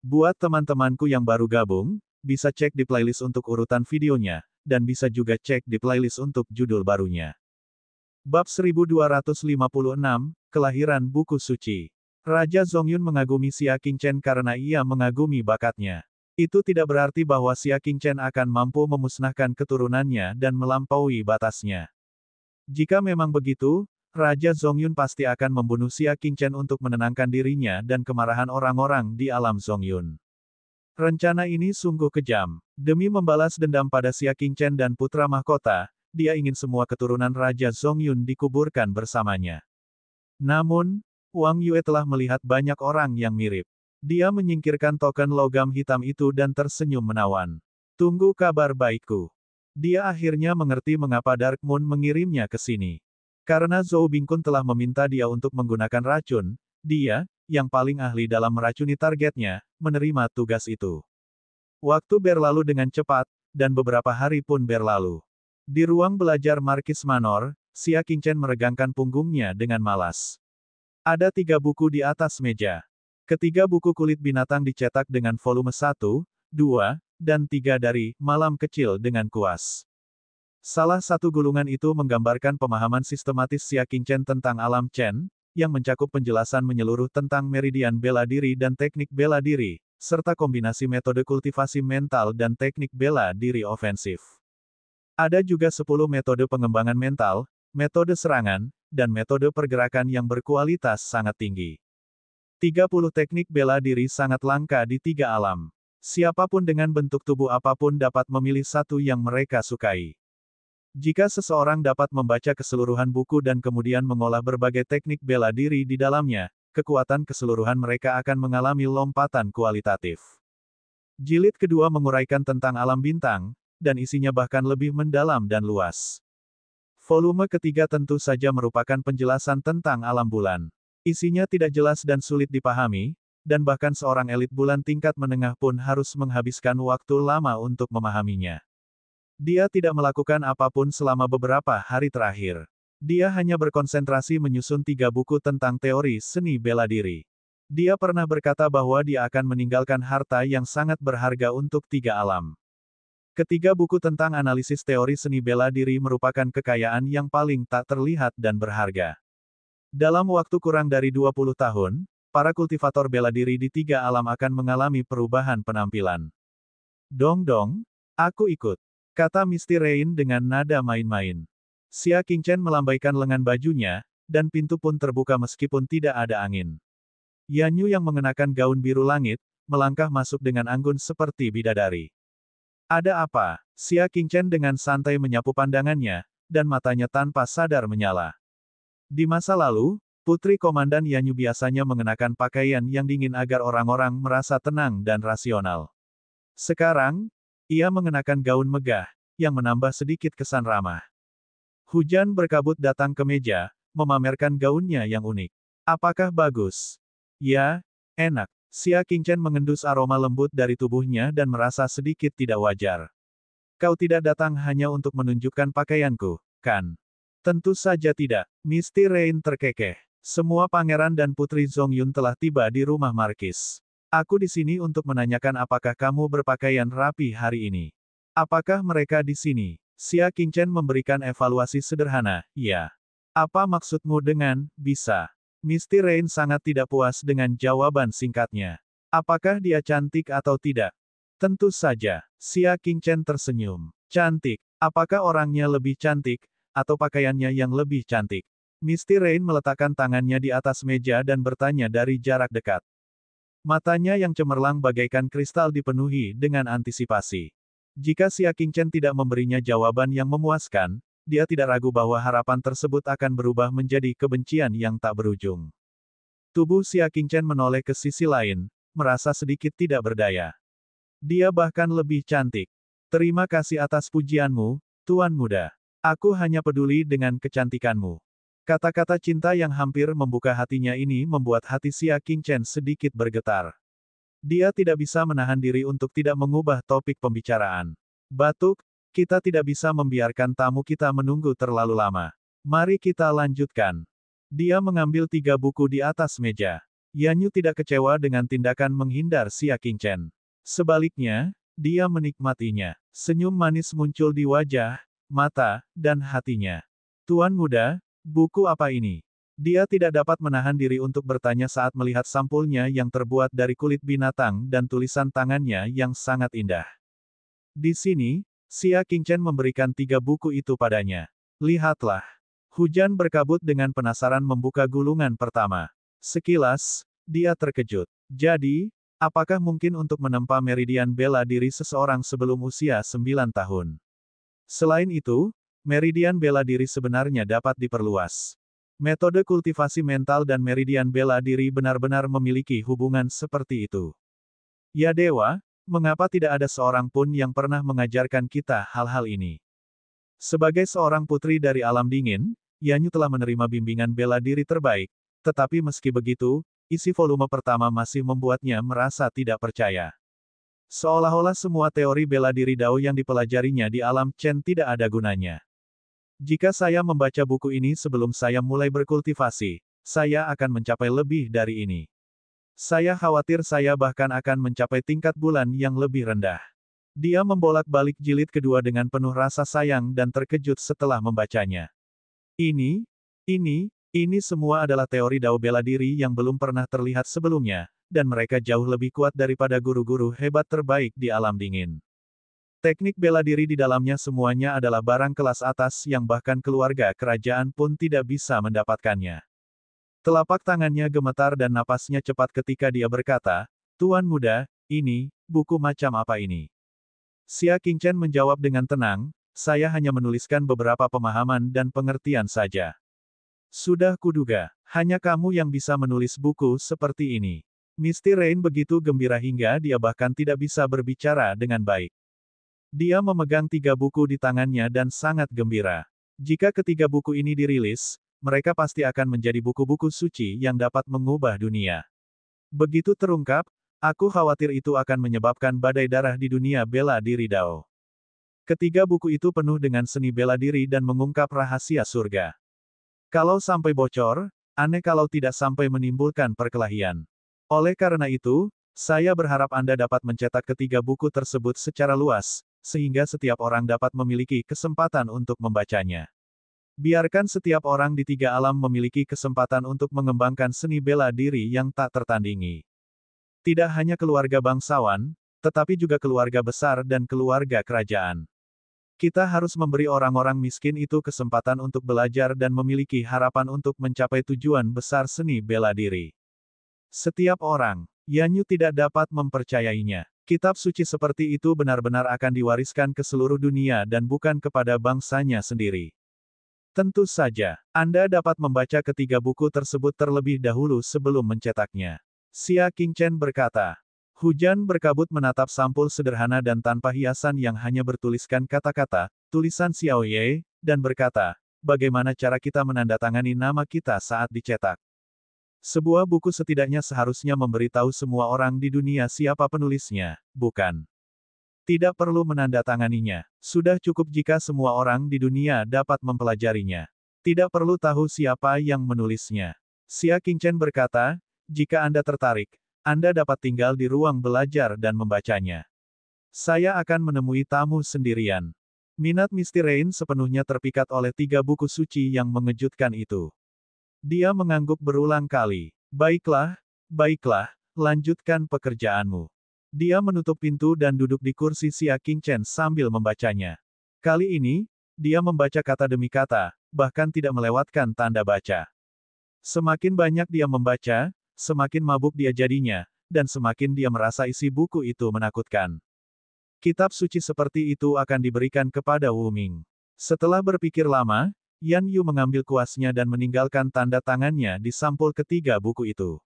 Buat teman-temanku yang baru gabung, bisa cek di playlist untuk urutan videonya, dan bisa juga cek di playlist untuk judul barunya. Bab 1256, Kelahiran Buku Suci. Raja Zongyun mengagumi Xia Qingchen karena ia mengagumi bakatnya. Itu tidak berarti bahwa Xia Qingchen akan mampu memusnahkan keturunannya dan melampaui batasnya. Jika memang begitu, Raja Zongyun pasti akan membunuh Xia Qingchen untuk menenangkan dirinya dan kemarahan orang-orang di alam Zongyun. Rencana ini sungguh kejam. Demi membalas dendam pada Xia Qingchen dan putra mahkota, dia ingin semua keturunan Raja Zongyun dikuburkan bersamanya. Namun, Wang Yue telah melihat banyak orang yang mirip. Dia menyingkirkan token logam hitam itu dan tersenyum menawan. Tunggu kabar baikku. Dia akhirnya mengerti mengapa Dark Moon mengirimnya ke sini. Karena Zhou Bingkun telah meminta dia untuk menggunakan racun, dia, yang paling ahli dalam meracuni targetnya, menerima tugas itu. Waktu berlalu dengan cepat, dan beberapa hari pun berlalu. Di ruang belajar Markis Manor, Xia Qingchen meregangkan punggungnya dengan malas. Ada 3 buku di atas meja. Ketiga buku kulit binatang dicetak dengan volume 1, 2, dan 3 dari Malam Kecil dengan Kuas. Salah satu gulungan itu menggambarkan pemahaman sistematis Xia Qingchen tentang alam Chen, yang mencakup penjelasan menyeluruh tentang meridian bela diri dan teknik bela diri, serta kombinasi metode kultivasi mental dan teknik bela diri ofensif. Ada juga 10 metode pengembangan mental, metode serangan, dan metode pergerakan yang berkualitas sangat tinggi. 30 teknik bela diri sangat langka di 3 alam. Siapapun dengan bentuk tubuh apapun dapat memilih satu yang mereka sukai. Jika seseorang dapat membaca keseluruhan buku dan kemudian mengolah berbagai teknik bela diri di dalamnya, kekuatan keseluruhan mereka akan mengalami lompatan kualitatif. Jilid kedua menguraikan tentang alam bintang, dan isinya bahkan lebih mendalam dan luas. Volume ketiga tentu saja merupakan penjelasan tentang alam bulan. Isinya tidak jelas dan sulit dipahami, dan bahkan seorang elit bulan tingkat menengah pun harus menghabiskan waktu lama untuk memahaminya. Dia tidak melakukan apapun selama beberapa hari terakhir. Dia hanya berkonsentrasi menyusun 3 buku tentang teori seni bela diri. Dia pernah berkata bahwa dia akan meninggalkan harta yang sangat berharga untuk 3 alam. Ketiga buku tentang analisis teori seni bela diri merupakan kekayaan yang paling tak terlihat dan berharga. Dalam waktu kurang dari 20 tahun, para kultivator bela diri di 3 alam akan mengalami perubahan penampilan. Dong, aku ikut, kata Misty Rain dengan nada main-main. Xia Qingchen melambaikan lengan bajunya, dan pintu pun terbuka meskipun tidak ada angin. Yanyu yang mengenakan gaun biru langit, melangkah masuk dengan anggun seperti bidadari. Ada apa? Xia Qingchen dengan santai menyapu pandangannya, dan matanya tanpa sadar menyala. Di masa lalu, Putri Komandan Yanyu biasanya mengenakan pakaian yang dingin agar orang-orang merasa tenang dan rasional. Sekarang, ia mengenakan gaun megah, yang menambah sedikit kesan ramah. Hujan berkabut datang ke meja, memamerkan gaunnya yang unik. Apakah bagus? Ya, enak. Xia Qingchen mengendus aroma lembut dari tubuhnya dan merasa sedikit tidak wajar. Kau tidak datang hanya untuk menunjukkan pakaianku, kan? Tentu saja tidak. Misty Rain terkekeh. Semua pangeran dan putri Zongyun telah tiba di rumah Markis. Aku di sini untuk menanyakan apakah kamu berpakaian rapi hari ini. Apakah mereka di sini? Xia Qingchen memberikan evaluasi sederhana, ya. Apa maksudmu dengan, bisa? Misty Rain sangat tidak puas dengan jawaban singkatnya. Apakah dia cantik atau tidak? Tentu saja. Xia Qingchen tersenyum. Cantik. Apakah orangnya lebih cantik, atau pakaiannya yang lebih cantik? Misty Rain meletakkan tangannya di atas meja dan bertanya dari jarak dekat. Matanya yang cemerlang bagaikan kristal dipenuhi dengan antisipasi. Jika Xia Qingchen tidak memberinya jawaban yang memuaskan, dia tidak ragu bahwa harapan tersebut akan berubah menjadi kebencian yang tak berujung. Tubuh Xia Qingchen menoleh ke sisi lain, merasa sedikit tidak berdaya. Dia bahkan lebih cantik. Terima kasih atas pujianmu, Tuan Muda. Aku hanya peduli dengan kecantikanmu. Kata-kata cinta yang hampir membuka hatinya ini membuat hati Xia Qingchen sedikit bergetar. Dia tidak bisa menahan diri untuk tidak mengubah topik pembicaraan. Batuk, kita tidak bisa membiarkan tamu kita menunggu terlalu lama. Mari kita lanjutkan. Dia mengambil 3 buku di atas meja. Yanyu tidak kecewa dengan tindakan menghindar Xia Qingchen. Sebaliknya, dia menikmatinya. Senyum manis muncul di wajah, mata, dan hatinya. Tuan muda, buku apa ini? Dia tidak dapat menahan diri untuk bertanya saat melihat sampulnya yang terbuat dari kulit binatang dan tulisan tangannya yang sangat indah. Di sini, Xia Qingchen memberikan 3 buku itu padanya. Lihatlah. Hujan berkabut dengan penasaran membuka gulungan pertama. Sekilas, dia terkejut. Jadi, apakah mungkin untuk menempa meridian bela diri seseorang sebelum usia 9 tahun? Selain itu, meridian bela diri sebenarnya dapat diperluas. Metode kultivasi mental dan meridian bela diri benar-benar memiliki hubungan seperti itu. Ya dewa, mengapa tidak ada seorang pun yang pernah mengajarkan kita hal-hal ini? Sebagai seorang putri dari alam dingin, Yanyu telah menerima bimbingan bela diri terbaik, tetapi meski begitu, isi volume pertama masih membuatnya merasa tidak percaya. Seolah-olah semua teori bela diri Dao yang dipelajarinya di alam Chen tidak ada gunanya. Jika saya membaca buku ini sebelum saya mulai berkultivasi, saya akan mencapai lebih dari ini. Saya khawatir saya bahkan akan mencapai tingkat bulan yang lebih rendah. Dia membolak-balik jilid kedua dengan penuh rasa sayang dan terkejut setelah membacanya. Ini semua adalah teori Dao bela diri yang belum pernah terlihat sebelumnya, dan mereka jauh lebih kuat daripada guru-guru hebat terbaik di alam dingin. Teknik bela diri di dalamnya semuanya adalah barang kelas atas yang bahkan keluarga kerajaan pun tidak bisa mendapatkannya. Telapak tangannya gemetar dan napasnya cepat ketika dia berkata, "Tuan muda, ini, buku macam apa ini?" Xia Qingchen menjawab dengan tenang, "Saya hanya menuliskan beberapa pemahaman dan pengertian saja." Sudah kuduga, hanya kamu yang bisa menulis buku seperti ini. Misty Rain begitu gembira hingga dia bahkan tidak bisa berbicara dengan baik. Dia memegang 3 buku di tangannya dan sangat gembira. Jika ketiga buku ini dirilis, mereka pasti akan menjadi buku-buku suci yang dapat mengubah dunia. Begitu terungkap, aku khawatir itu akan menyebabkan badai darah di dunia bela diri Dao. Ketiga buku itu penuh dengan seni bela diri dan mengungkap rahasia surga. Kalau sampai bocor, aneh kalau tidak sampai menimbulkan perkelahian. Oleh karena itu, saya berharap Anda dapat mencetak ketiga buku tersebut secara luas, sehingga setiap orang dapat memiliki kesempatan untuk membacanya. Biarkan setiap orang di 3 alam memiliki kesempatan untuk mengembangkan seni bela diri yang tak tertandingi. Tidak hanya keluarga bangsawan, tetapi juga keluarga besar dan keluarga kerajaan. Kita harus memberi orang-orang miskin itu kesempatan untuk belajar dan memiliki harapan untuk mencapai tujuan besar seni bela diri. Setiap orang, Yanyu tidak dapat mempercayainya. Kitab suci seperti itu benar-benar akan diwariskan ke seluruh dunia dan bukan kepada bangsanya sendiri. Tentu saja, Anda dapat membaca ketiga buku tersebut terlebih dahulu sebelum mencetaknya. Xia Qingchen berkata. Hujan berkabut menatap sampul sederhana dan tanpa hiasan yang hanya bertuliskan kata-kata, tulisan Xiao Ye, dan berkata, bagaimana cara kita menandatangani nama kita saat dicetak? Sebuah buku setidaknya seharusnya memberitahu semua orang di dunia siapa penulisnya, bukan? Tidak perlu menandatanganinya. Sudah cukup jika semua orang di dunia dapat mempelajarinya. Tidak perlu tahu siapa yang menulisnya. Xia Qingchen berkata, jika Anda tertarik, Anda dapat tinggal di ruang belajar dan membacanya. Saya akan menemui tamu sendirian. Minat Misty Rain sepenuhnya terpikat oleh 3 buku suci yang mengejutkan itu. Dia mengangguk berulang kali. Baiklah, lanjutkan pekerjaanmu. Dia menutup pintu dan duduk di kursi Xia Qingchen sambil membacanya. Kali ini, dia membaca kata demi kata, bahkan tidak melewatkan tanda baca. Semakin banyak dia membaca, semakin mabuk dia jadinya, dan semakin dia merasa isi buku itu menakutkan. Kitab suci seperti itu akan diberikan kepada Wu Ming. Setelah berpikir lama, Yan Yu mengambil kuasnya dan meninggalkan tanda tangannya di sampul ketiga buku itu.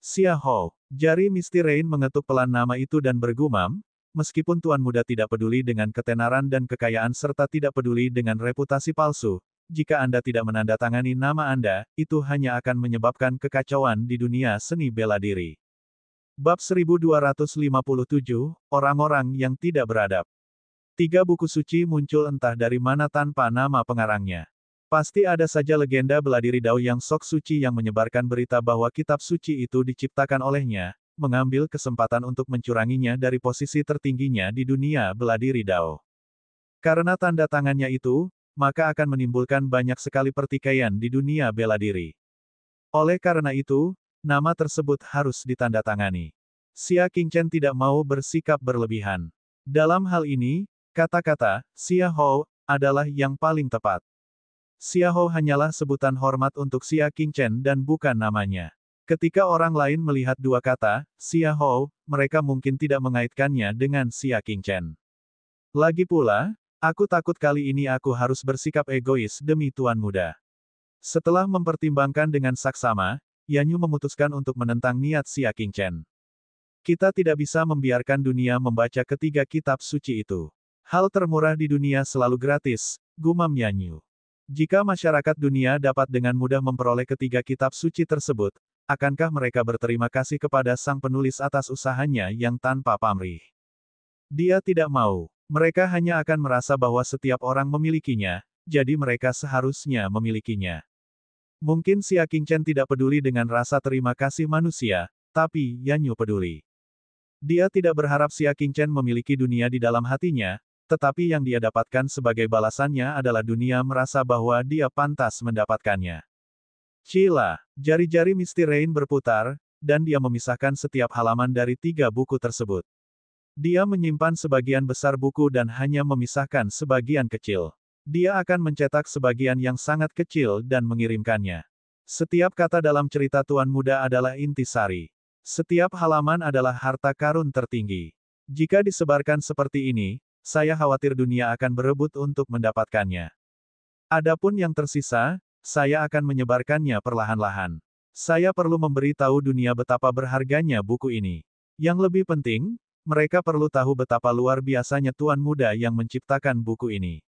Xia Hou, jari Misty Rain mengetuk pelan nama itu dan bergumam, meskipun Tuan Muda tidak peduli dengan ketenaran dan kekayaan serta tidak peduli dengan reputasi palsu, jika Anda tidak menandatangani nama Anda, itu hanya akan menyebabkan kekacauan di dunia seni bela diri. Bab 1257, Orang-orang yang tidak beradab. 3 buku suci muncul entah dari mana tanpa nama pengarangnya. Pasti ada saja legenda bela diri Dao yang sok suci yang menyebarkan berita bahwa kitab suci itu diciptakan olehnya, mengambil kesempatan untuk mencuranginya dari posisi tertingginya di dunia bela diri Dao. Karena tanda tangannya itu, maka akan menimbulkan banyak sekali pertikaian di dunia bela diri. Oleh karena itu, nama tersebut harus ditandatangani. Xia Qingchen tidak mau bersikap berlebihan. Dalam hal ini, kata-kata Xia Hou adalah yang paling tepat. Xia Hou hanyalah sebutan hormat untuk Xia Qingchen dan bukan namanya. Ketika orang lain melihat dua kata, Xia Hou, mereka mungkin tidak mengaitkannya dengan Xia Qingchen. Lagi pula, aku takut kali ini aku harus bersikap egois demi Tuan Muda. Setelah mempertimbangkan dengan saksama, Yanyu memutuskan untuk menentang niat Xia Qingchen. Kita tidak bisa membiarkan dunia membaca ketiga kitab suci itu. Hal termurah di dunia selalu gratis, gumam Yanyu. Jika masyarakat dunia dapat dengan mudah memperoleh ketiga kitab suci tersebut, akankah mereka berterima kasih kepada sang penulis atas usahanya yang tanpa pamrih? Dia tidak mau. Mereka hanya akan merasa bahwa setiap orang memilikinya, jadi mereka seharusnya memilikinya. Mungkin Xia Qingchen tidak peduli dengan rasa terima kasih manusia, tapi Yanyu peduli. Dia tidak berharap Xia Qingchen memiliki dunia di dalam hatinya, tetapi yang dia dapatkan sebagai balasannya adalah dunia merasa bahwa dia pantas mendapatkannya. Cila, jari-jari Misty Rain berputar, dan dia memisahkan setiap halaman dari 3 buku tersebut. Dia menyimpan sebagian besar buku dan hanya memisahkan sebagian kecil. Dia akan mencetak sebagian yang sangat kecil dan mengirimkannya. Setiap kata dalam cerita Tuan Muda adalah intisari. Setiap halaman adalah harta karun tertinggi. Jika disebarkan seperti ini, saya khawatir dunia akan berebut untuk mendapatkannya. Adapun yang tersisa, saya akan menyebarkannya perlahan-lahan. Saya perlu memberi tahu dunia betapa berharganya buku ini. Yang lebih penting, mereka perlu tahu betapa luar biasanya Tuan Muda yang menciptakan buku ini.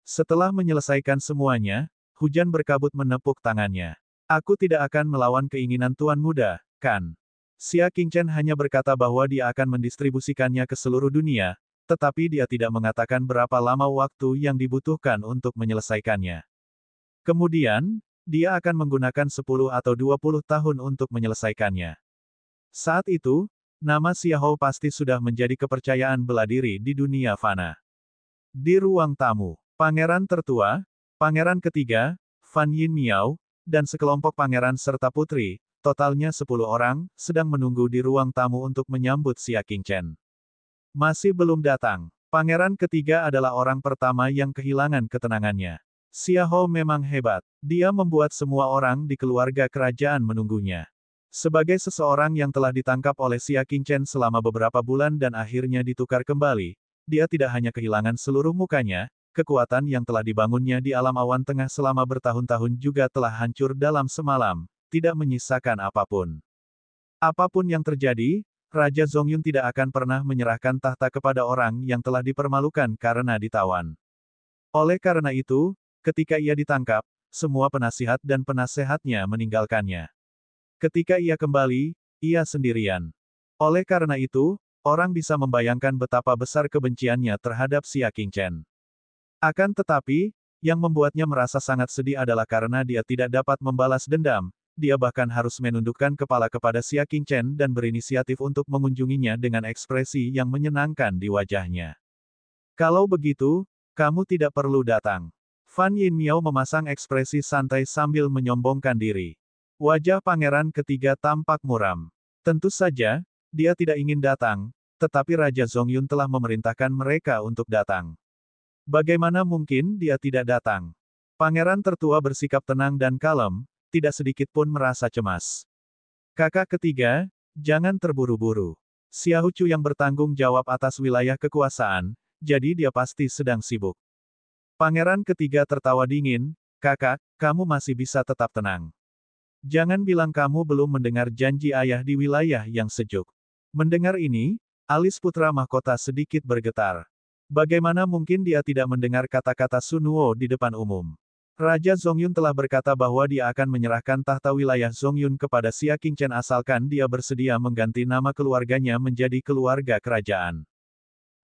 Setelah menyelesaikan semuanya, hujan berkabut menepuk tangannya. Aku tidak akan melawan keinginan Tuan Muda, kan? Xia Qingchen hanya berkata bahwa dia akan mendistribusikannya ke seluruh dunia, tetapi dia tidak mengatakan berapa lama waktu yang dibutuhkan untuk menyelesaikannya. Kemudian, dia akan menggunakan 10 atau 20 tahun untuk menyelesaikannya. Saat itu, nama Xia Hou pasti sudah menjadi kepercayaan bela diri di dunia fana. Di ruang tamu, pangeran tertua, pangeran ketiga, Fan Yin Miao, dan sekelompok pangeran serta putri, totalnya 10 orang, sedang menunggu di ruang tamu untuk menyambut Xia Qingchen. Masih belum datang. Pangeran ketiga adalah orang pertama yang kehilangan ketenangannya. Xia Hou memang hebat. Dia membuat semua orang di keluarga kerajaan menunggunya. Sebagai seseorang yang telah ditangkap oleh Xia Qingchen selama beberapa bulan dan akhirnya ditukar kembali, dia tidak hanya kehilangan seluruh mukanya, kekuatan yang telah dibangunnya di alam awan tengah selama bertahun-tahun juga telah hancur dalam semalam, tidak menyisakan apapun. Apapun yang terjadi, Raja Zongyun tidak akan pernah menyerahkan tahta kepada orang yang telah dipermalukan karena ditawan. Oleh karena itu, ketika ia ditangkap, semua penasihat dan penasehatnya meninggalkannya. Ketika ia kembali, ia sendirian. Oleh karena itu, orang bisa membayangkan betapa besar kebenciannya terhadap Xia Qingchen. Akan tetapi, yang membuatnya merasa sangat sedih adalah karena dia tidak dapat membalas dendam. Dia bahkan harus menundukkan kepala kepada Xia Qingchen dan berinisiatif untuk mengunjunginya dengan ekspresi yang menyenangkan di wajahnya. Kalau begitu, kamu tidak perlu datang. Fan Yin Miao memasang ekspresi santai sambil menyombongkan diri. Wajah pangeran ketiga tampak muram. Tentu saja, dia tidak ingin datang, tetapi Raja Zongyun telah memerintahkan mereka untuk datang. Bagaimana mungkin dia tidak datang? Pangeran tertua bersikap tenang dan kalem, tidak sedikit pun merasa cemas. Kakak ketiga, jangan terburu-buru. Xiaochu yang bertanggung jawab atas wilayah kekuasaan, jadi dia pasti sedang sibuk. Pangeran ketiga tertawa dingin, kakak, kamu masih bisa tetap tenang. Jangan bilang kamu belum mendengar janji ayah di wilayah yang sejuk. Mendengar ini, alis putra mahkota sedikit bergetar. Bagaimana mungkin dia tidak mendengar kata-kata Sun Wo di depan umum? Raja Zongyun telah berkata bahwa dia akan menyerahkan tahta wilayah Zongyun kepada Xia Qingchen asalkan dia bersedia mengganti nama keluarganya menjadi keluarga kerajaan.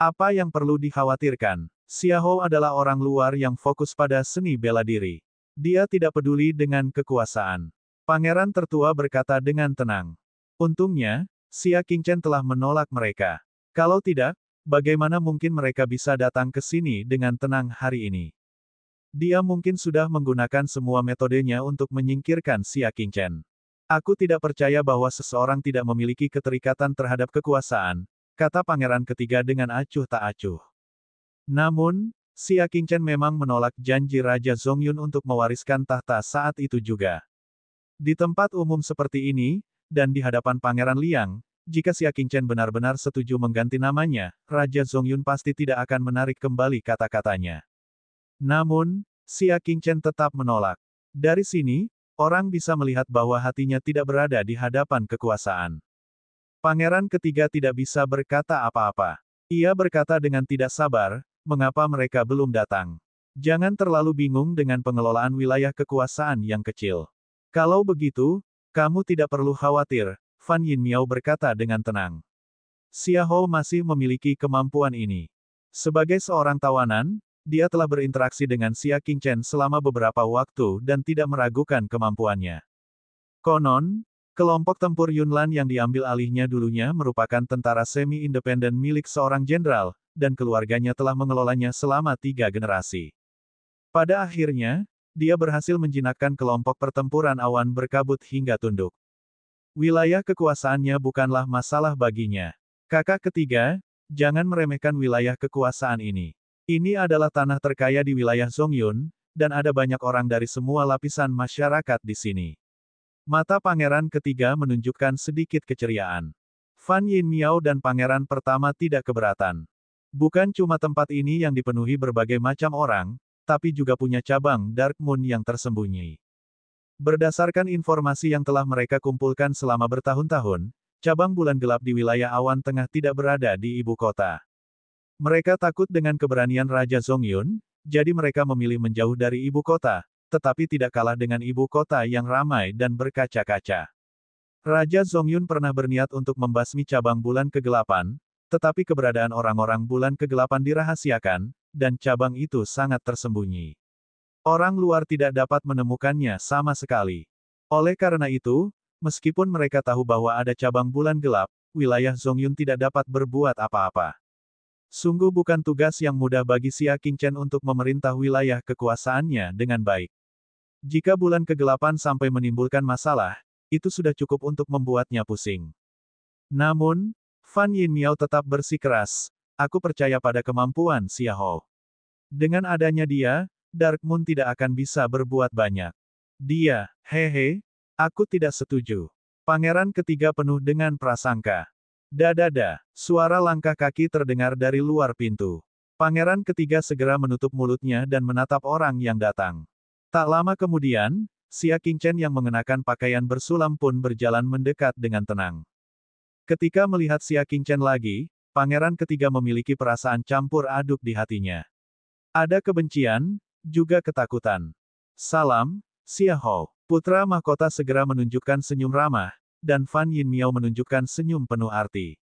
Apa yang perlu dikhawatirkan? Xia Hou adalah orang luar yang fokus pada seni bela diri. Dia tidak peduli dengan kekuasaan. Pangeran tertua berkata dengan tenang. Untungnya, Xia Qingchen telah menolak mereka. Kalau tidak, bagaimana mungkin mereka bisa datang ke sini dengan tenang hari ini? Dia mungkin sudah menggunakan semua metodenya untuk menyingkirkan Xia Qingchen. Aku tidak percaya bahwa seseorang tidak memiliki keterikatan terhadap kekuasaan, kata pangeran ketiga dengan acuh tak acuh. Namun, Xia Qingchen memang menolak janji Raja Zongyun untuk mewariskan tahta saat itu juga. Di tempat umum seperti ini, dan di hadapan Pangeran Liang, jika Xia Qingchen benar-benar setuju mengganti namanya, Raja Zongyun pasti tidak akan menarik kembali kata-katanya. Namun, Xia Qingchen tetap menolak. Dari sini, orang bisa melihat bahwa hatinya tidak berada di hadapan kekuasaan. Pangeran ketiga tidak bisa berkata apa-apa. Ia berkata dengan tidak sabar, mengapa mereka belum datang? Jangan terlalu bingung dengan pengelolaan wilayah kekuasaan yang kecil. Kalau begitu, kamu tidak perlu khawatir, Fan Yinmiao berkata dengan tenang. Xia Hou masih memiliki kemampuan ini. Sebagai seorang tawanan, dia telah berinteraksi dengan Xia Qingchen selama beberapa waktu dan tidak meragukan kemampuannya. Konon, kelompok tempur Yunlan yang diambil alihnya dulunya merupakan tentara semi-independen milik seorang jenderal, dan keluarganya telah mengelolanya selama 3 generasi. Pada akhirnya, dia berhasil menjinakkan kelompok pertempuran awan berkabut hingga tunduk. Wilayah kekuasaannya bukanlah masalah baginya. Kakak ketiga, jangan meremehkan wilayah kekuasaan ini. Ini adalah tanah terkaya di wilayah Zongyun, dan ada banyak orang dari semua lapisan masyarakat di sini. Mata pangeran ketiga menunjukkan sedikit keceriaan. Fan Yinmiao dan pangeran pertama tidak keberatan. Bukan cuma tempat ini yang dipenuhi berbagai macam orang, tapi juga punya cabang Dark Moon yang tersembunyi. Berdasarkan informasi yang telah mereka kumpulkan selama bertahun-tahun, cabang bulan gelap di wilayah awan tengah tidak berada di ibu kota. Mereka takut dengan keberanian Raja Zongyun, jadi mereka memilih menjauh dari ibu kota, tetapi tidak kalah dengan ibu kota yang ramai dan berkaca-kaca. Raja Zongyun pernah berniat untuk membasmi cabang bulan kegelapan, tetapi keberadaan orang-orang bulan kegelapan dirahasiakan, dan cabang itu sangat tersembunyi. Orang luar tidak dapat menemukannya sama sekali. Oleh karena itu, meskipun mereka tahu bahwa ada cabang bulan gelap, wilayah Zongyun tidak dapat berbuat apa-apa. Sungguh bukan tugas yang mudah bagi Xia Qingchen untuk memerintah wilayah kekuasaannya dengan baik. Jika bulan kegelapan sampai menimbulkan masalah, itu sudah cukup untuk membuatnya pusing. Namun, Fan Yinmiao tetap bersikeras, aku percaya pada kemampuan Xia Hou. Dengan adanya dia, Dark Moon tidak akan bisa berbuat banyak. Dia, hehe, aku tidak setuju. Pangeran ketiga penuh dengan prasangka. Dadada, suara langkah kaki terdengar dari luar pintu. Pangeran ketiga segera menutup mulutnya dan menatap orang yang datang. Tak lama kemudian, Xia Qingchen yang mengenakan pakaian bersulam pun berjalan mendekat dengan tenang. Ketika melihat Xia Qingchen lagi, pangeran ketiga memiliki perasaan campur aduk di hatinya. Ada kebencian, juga ketakutan. Salam, Xia Hou. Putra mahkota segera menunjukkan senyum ramah, dan Fan Yinmiao menunjukkan senyum penuh arti.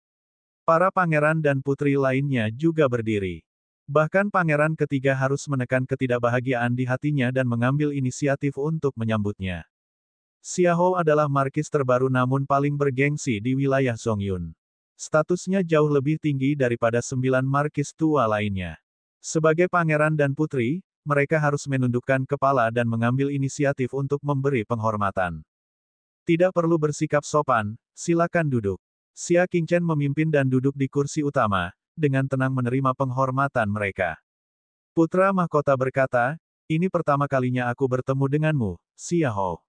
Para pangeran dan putri lainnya juga berdiri. Bahkan pangeran ketiga harus menekan ketidakbahagiaan di hatinya dan mengambil inisiatif untuk menyambutnya. Xia Hou adalah markis terbaru namun paling bergengsi di wilayah Zongyun. Statusnya jauh lebih tinggi daripada 9 markis tua lainnya. Sebagai pangeran dan putri, mereka harus menundukkan kepala dan mengambil inisiatif untuk memberi penghormatan. Tidak perlu bersikap sopan, silakan duduk. Xia Qingchen memimpin dan duduk di kursi utama, dengan tenang menerima penghormatan mereka. Putra mahkota berkata, ini pertama kalinya aku bertemu denganmu, Xia Hou.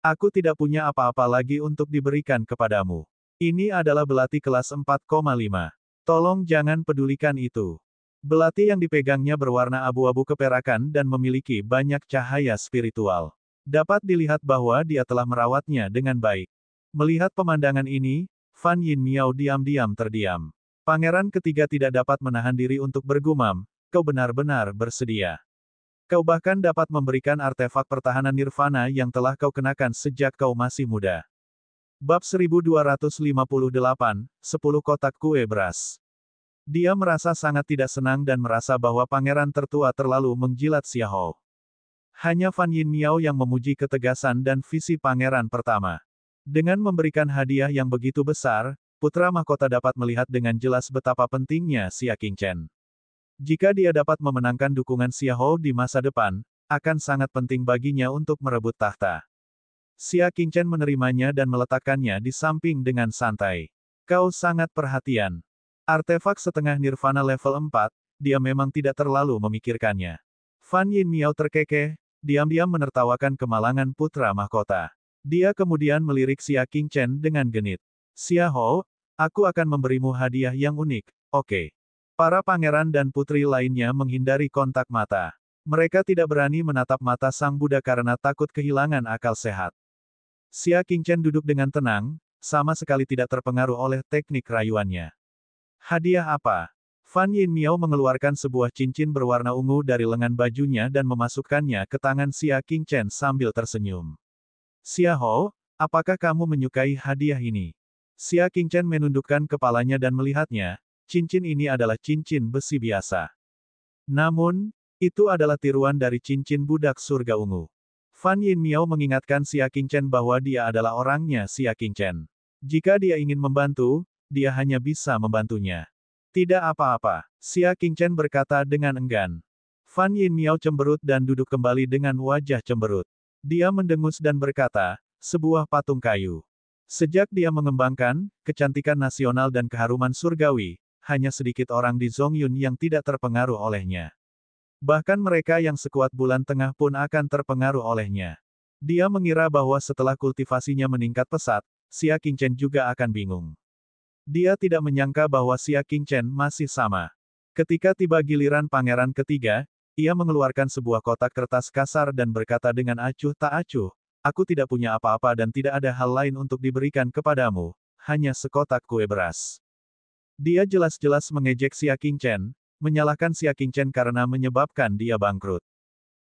Aku tidak punya apa-apa lagi untuk diberikan kepadamu. Ini adalah belati kelas 4,5. Tolong jangan pedulikan itu. Belati yang dipegangnya berwarna abu-abu keperakan dan memiliki banyak cahaya spiritual. Dapat dilihat bahwa dia telah merawatnya dengan baik. Melihat pemandangan ini, Fan Yinmiao diam-diam terdiam. Pangeran ketiga tidak dapat menahan diri untuk bergumam, kau benar-benar bersedia. Kau bahkan dapat memberikan artefak pertahanan nirvana yang telah kau kenakan sejak kau masih muda. Bab 1258, 10 kotak kue beras. Dia merasa sangat tidak senang dan merasa bahwa pangeran tertua terlalu menjilat Xia Hou. Hanya Fan Yinmiao yang memuji ketegasan dan visi pangeran pertama. Dengan memberikan hadiah yang begitu besar, putra mahkota dapat melihat dengan jelas betapa pentingnya Xia Qingchen. Jika dia dapat memenangkan dukungan Xia Hou di masa depan, akan sangat penting baginya untuk merebut tahta. Xia Qingchen menerimanya dan meletakkannya di samping dengan santai. Kau sangat perhatian. Artefak setengah nirvana level 4, dia memang tidak terlalu memikirkannya. Fan Yinmiao terkekeh, diam-diam menertawakan kemalangan putra mahkota. Dia kemudian melirik Xia Qingchen dengan genit. Xia Hou, aku akan memberimu hadiah yang unik, oke. Para pangeran dan putri lainnya menghindari kontak mata. Mereka tidak berani menatap mata sang Buddha karena takut kehilangan akal sehat. Xia Qingchen duduk dengan tenang, sama sekali tidak terpengaruh oleh teknik rayuannya. Hadiah apa? Fan Yinmiao mengeluarkan sebuah cincin berwarna ungu dari lengan bajunya dan memasukkannya ke tangan Xia Qingchen sambil tersenyum. Xia Hou, apakah kamu menyukai hadiah ini? Xia Qingchen menundukkan kepalanya dan melihatnya, cincin ini adalah cincin besi biasa. Namun, itu adalah tiruan dari cincin budak surga ungu. Fan Yinmiao mengingatkan Xia Qingchen bahwa dia adalah orangnya Xia Qingchen. Jika dia ingin membantu, dia hanya bisa membantunya. Tidak apa-apa, Xia Qingchen berkata dengan enggan. Fan Yinmiao cemberut dan duduk kembali dengan wajah cemberut. Dia mendengus dan berkata, sebuah patung kayu. Sejak dia mengembangkan kecantikan nasional dan keharuman surgawi, hanya sedikit orang di Zongyun yang tidak terpengaruh olehnya. Bahkan mereka yang sekuat bulan tengah pun akan terpengaruh olehnya. Dia mengira bahwa setelah kultivasinya meningkat pesat, Xia Qingchen juga akan bingung. Dia tidak menyangka bahwa Xia Qingchen masih sama. Ketika tiba giliran pangeran ketiga, ia mengeluarkan sebuah kotak kertas kasar dan berkata dengan acuh tak acuh, aku tidak punya apa-apa dan tidak ada hal lain untuk diberikan kepadamu, hanya sekotak kue beras. Dia jelas-jelas mengejek Xia Qingchen, menyalahkan Xia Qingchen karena menyebabkan dia bangkrut.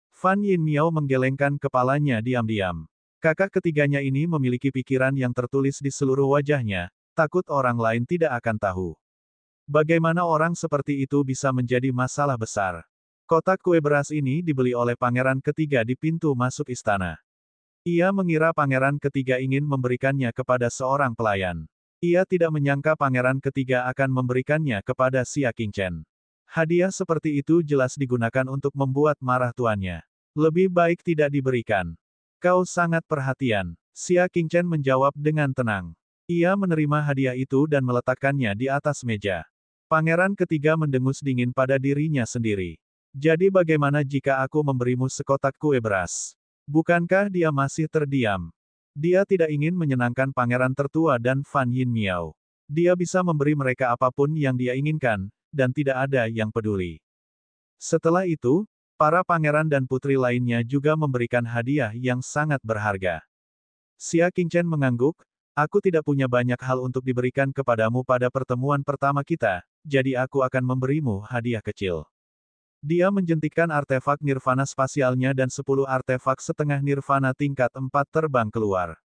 Fan Yinmiao menggelengkan kepalanya diam-diam. Kakak ketiganya ini memiliki pikiran yang tertulis di seluruh wajahnya, takut orang lain tidak akan tahu. Bagaimana orang seperti itu bisa menjadi masalah besar? Kotak kue beras ini dibeli oleh pangeran ketiga di pintu masuk istana. Ia mengira pangeran ketiga ingin memberikannya kepada seorang pelayan. Ia tidak menyangka pangeran ketiga akan memberikannya kepada Xia Qingchen. Hadiah seperti itu jelas digunakan untuk membuat marah tuannya. Lebih baik tidak diberikan. Kau sangat perhatian. Xia Qingchen menjawab dengan tenang. Ia menerima hadiah itu dan meletakkannya di atas meja. Pangeran ketiga mendengus dingin pada dirinya sendiri. Jadi bagaimana jika aku memberimu sekotak kue beras? Bukankah dia masih terdiam? Dia tidak ingin menyenangkan pangeran tertua dan Fan Yinmiao. Dia bisa memberi mereka apapun yang dia inginkan, dan tidak ada yang peduli. Setelah itu, para pangeran dan putri lainnya juga memberikan hadiah yang sangat berharga. Xia Qingchen mengangguk, aku tidak punya banyak hal untuk diberikan kepadamu pada pertemuan pertama kita, jadi aku akan memberimu hadiah kecil. Dia menjentikkan artefak nirvana spasialnya dan 10 artefak setengah nirvana tingkat 4 terbang keluar.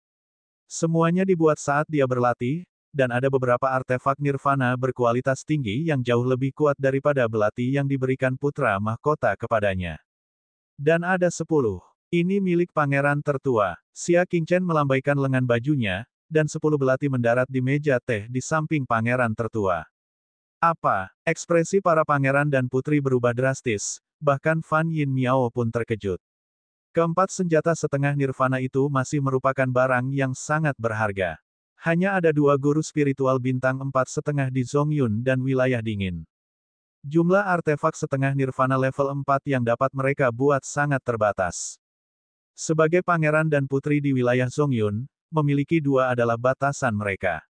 Semuanya dibuat saat dia berlatih, dan ada beberapa artefak nirvana berkualitas tinggi yang jauh lebih kuat daripada belati yang diberikan putra mahkota kepadanya. Dan ada 10. Ini milik pangeran tertua. Xia Qingchen melambaikan lengan bajunya, dan 10 belati mendarat di meja teh di samping pangeran tertua. Apa? Ekspresi para pangeran dan putri berubah drastis, bahkan Fan Yinmiao pun terkejut. Keempat senjata setengah nirvana itu masih merupakan barang yang sangat berharga. Hanya ada 2 guru spiritual bintang 4,5 di Zongyun dan wilayah dingin. Jumlah artefak setengah nirvana level 4 yang dapat mereka buat sangat terbatas. Sebagai pangeran dan putri di wilayah Zongyun, memiliki 2 adalah batasan mereka.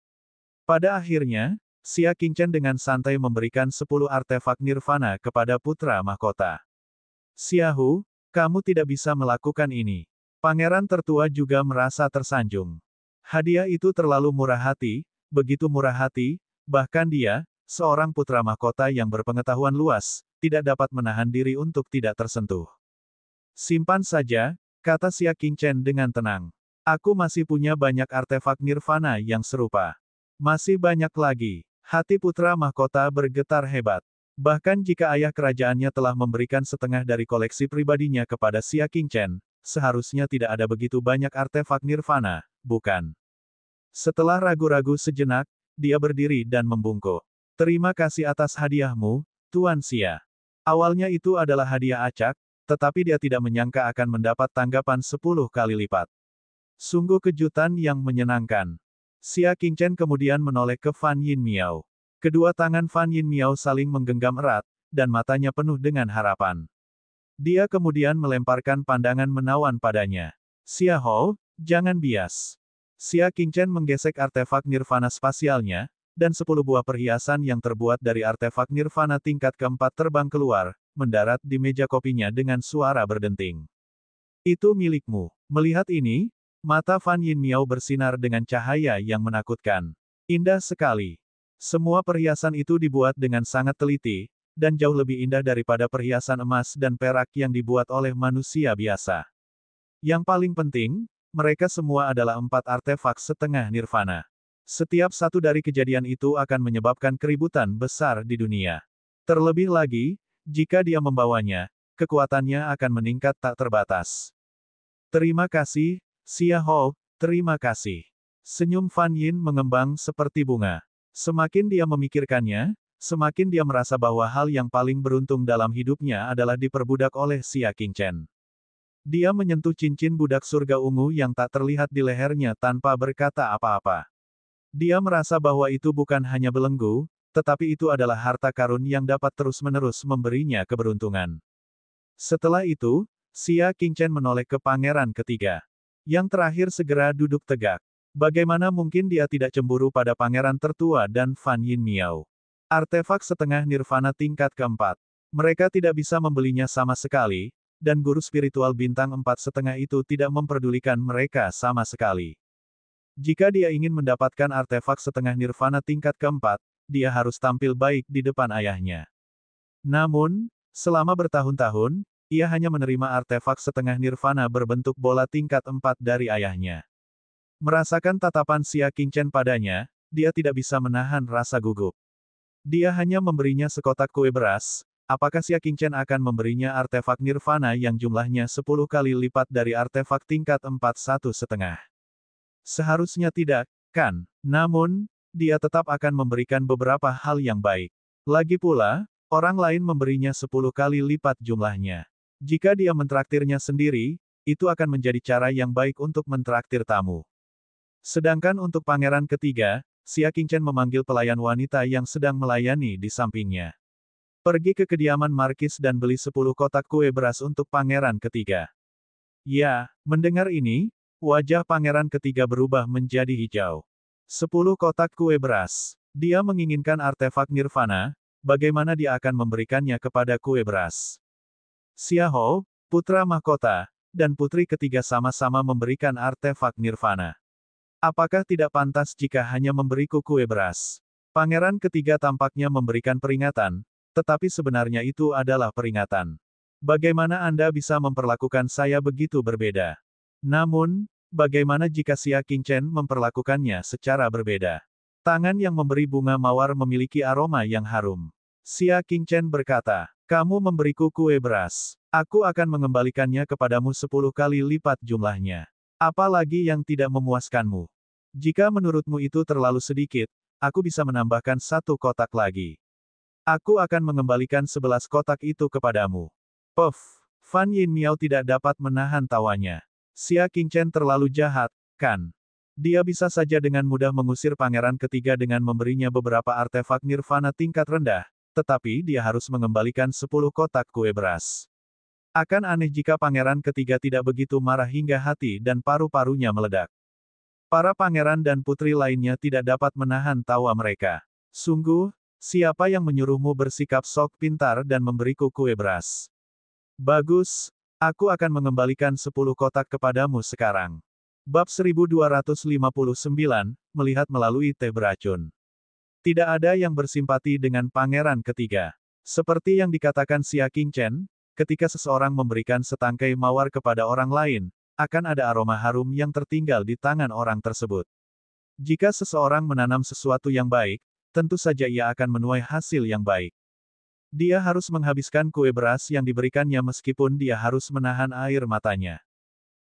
Pada akhirnya, Xia Qingchen dengan santai memberikan 10 artefak nirvana kepada putra mahkota. Xia Hu, kamu tidak bisa melakukan ini. Pangeran tertua juga merasa tersanjung. Hadiah itu terlalu murah hati, begitu murah hati, bahkan dia, seorang putra mahkota yang berpengetahuan luas, tidak dapat menahan diri untuk tidak tersentuh. Simpan saja, kata Xia Qingchen dengan tenang. Aku masih punya banyak artefak nirvana yang serupa. Masih banyak lagi. Hati putra mahkota bergetar hebat. Bahkan jika ayah kerajaannya telah memberikan setengah dari koleksi pribadinya kepada Xia Qingchen, seharusnya tidak ada begitu banyak artefak nirvana, bukan? Setelah ragu-ragu sejenak, dia berdiri dan membungkuk. Terima kasih atas hadiahmu, Tuan Xia. Awalnya itu adalah hadiah acak, tetapi dia tidak menyangka akan mendapat tanggapan 10 kali lipat. Sungguh kejutan yang menyenangkan. Xia Qingchen kemudian menoleh ke Fan Yin Miao. Kedua tangan Fan Yin Miao saling menggenggam erat, dan matanya penuh dengan harapan. Dia kemudian melemparkan pandangan menawan padanya. Xia Hou, jangan bias. Xia Qingchen menggesek artefak nirvana spasialnya, dan 10 buah perhiasan yang terbuat dari artefak nirvana tingkat keempat terbang keluar, mendarat di meja kopinya dengan suara berdenting. Itu milikmu. Melihat ini, mata Fan Yin Miao bersinar dengan cahaya yang menakutkan. Indah sekali. Semua perhiasan itu dibuat dengan sangat teliti, dan jauh lebih indah daripada perhiasan emas dan perak yang dibuat oleh manusia biasa. Yang paling penting, mereka semua adalah 4 artefak setengah nirvana. Setiap satu dari kejadian itu akan menyebabkan keributan besar di dunia. Terlebih lagi, jika dia membawanya, kekuatannya akan meningkat tak terbatas. Terima kasih, Xia Hou, terima kasih. Senyum Fan Yin mengembang seperti bunga. Semakin dia memikirkannya, semakin dia merasa bahwa hal yang paling beruntung dalam hidupnya adalah diperbudak oleh Xia Qingchen. Dia menyentuh cincin budak surga ungu yang tak terlihat di lehernya tanpa berkata apa-apa. Dia merasa bahwa itu bukan hanya belenggu, tetapi itu adalah harta karun yang dapat terus-menerus memberinya keberuntungan. Setelah itu, Xia Qingchen menoleh ke pangeran ketiga. Yang terakhir segera duduk tegak. Bagaimana mungkin dia tidak cemburu pada pangeran tertua dan Fan Yin Miao? Artefak setengah nirvana tingkat keempat. Mereka tidak bisa membelinya sama sekali, dan guru spiritual bintang 4,5 itu tidak memperdulikan mereka sama sekali. Jika dia ingin mendapatkan artefak setengah nirvana tingkat keempat, dia harus tampil baik di depan ayahnya. Namun, selama bertahun-tahun, ia hanya menerima artefak setengah nirvana berbentuk bola tingkat 4 dari ayahnya. Merasakan tatapan Xia Qingchen padanya, dia tidak bisa menahan rasa gugup. Dia hanya memberinya sekotak kue beras, apakah Xia Qingchen akan memberinya artefak nirvana yang jumlahnya 10 kali lipat dari artefak tingkat 4,5? Seharusnya tidak, kan? Namun, dia tetap akan memberikan beberapa hal yang baik. Lagi pula, orang lain memberinya 10 kali lipat jumlahnya. Jika dia mentraktirnya sendiri, itu akan menjadi cara yang baik untuk mentraktir tamu. Sedangkan untuk pangeran ketiga, Xia Qingchen memanggil pelayan wanita yang sedang melayani di sampingnya. Pergi ke kediaman markis dan beli 10 kotak kue beras untuk pangeran ketiga. Ya, mendengar ini, wajah pangeran ketiga berubah menjadi hijau. 10 kotak kue beras. Dia menginginkan artefak nirvana, bagaimana dia akan memberikannya kepada kue beras? Xia Hou, putra mahkota, dan putri ketiga sama-sama memberikan artefak nirvana. Apakah tidak pantas jika hanya memberiku kue beras? Pangeran ketiga tampaknya memberikan peringatan, tetapi sebenarnya itu adalah peringatan. Bagaimana Anda bisa memperlakukan saya begitu berbeda? Namun, bagaimana jika Xia Qingchen memperlakukannya secara berbeda? Tangan yang memberi bunga mawar memiliki aroma yang harum. Xia Qingchen berkata, kamu memberiku kue beras. Aku akan mengembalikannya kepadamu 10 kali lipat jumlahnya. Apalagi yang tidak memuaskanmu? Jika menurutmu itu terlalu sedikit, aku bisa menambahkan 1 kotak lagi. Aku akan mengembalikan 11 kotak itu kepadamu. Puff! Fan Yin Miao tidak dapat menahan tawanya. Xia Qingchen terlalu jahat, kan? Dia bisa saja dengan mudah mengusir pangeran ketiga dengan memberinya beberapa artefak nirvana tingkat rendah, tetapi dia harus mengembalikan 10 kotak kue beras. Akan aneh jika pangeran ketiga tidak begitu marah hingga hati dan paru-parunya meledak. Para pangeran dan putri lainnya tidak dapat menahan tawa mereka. Sungguh, siapa yang menyuruhmu bersikap sok pintar dan memberiku kue beras? Bagus, aku akan mengembalikan 10 kotak kepadamu sekarang. Bab 1259, melihat melalui teh beracun. Tidak ada yang bersimpati dengan pangeran ketiga. Seperti yang dikatakan Xia Qingchen, ketika seseorang memberikan setangkai mawar kepada orang lain, akan ada aroma harum yang tertinggal di tangan orang tersebut. Jika seseorang menanam sesuatu yang baik, tentu saja ia akan menuai hasil yang baik. Dia harus menghabiskan kue beras yang diberikannya meskipun dia harus menahan air matanya.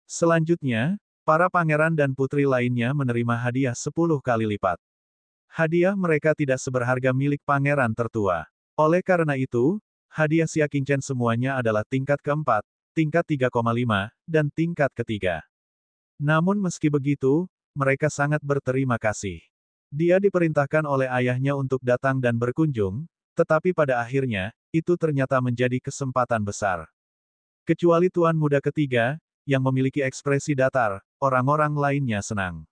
Selanjutnya, para pangeran dan putri lainnya menerima hadiah 10 kali lipat. Hadiah mereka tidak seberharga milik pangeran tertua. Oleh karena itu, hadiah Xia Qingchen semuanya adalah tingkat keempat, tingkat 3,5, dan tingkat ketiga. Namun meski begitu, mereka sangat berterima kasih. Dia diperintahkan oleh ayahnya untuk datang dan berkunjung, tetapi pada akhirnya, itu ternyata menjadi kesempatan besar. Kecuali tuan muda ketiga, yang memiliki ekspresi datar, orang-orang lainnya senang.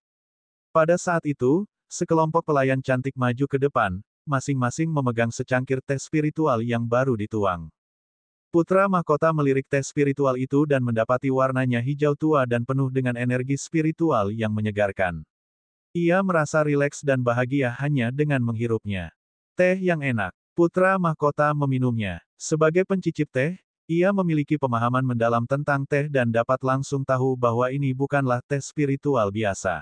Pada saat itu, sekelompok pelayan cantik maju ke depan, masing-masing memegang secangkir teh spiritual yang baru dituang. Putra mahkota melirik teh spiritual itu dan mendapati warnanya hijau tua dan penuh dengan energi spiritual yang menyegarkan. Ia merasa rileks dan bahagia hanya dengan menghirupnya. Teh yang enak. Putra mahkota meminumnya. Sebagai pencicip teh, ia memiliki pemahaman mendalam tentang teh dan dapat langsung tahu bahwa ini bukanlah teh spiritual biasa.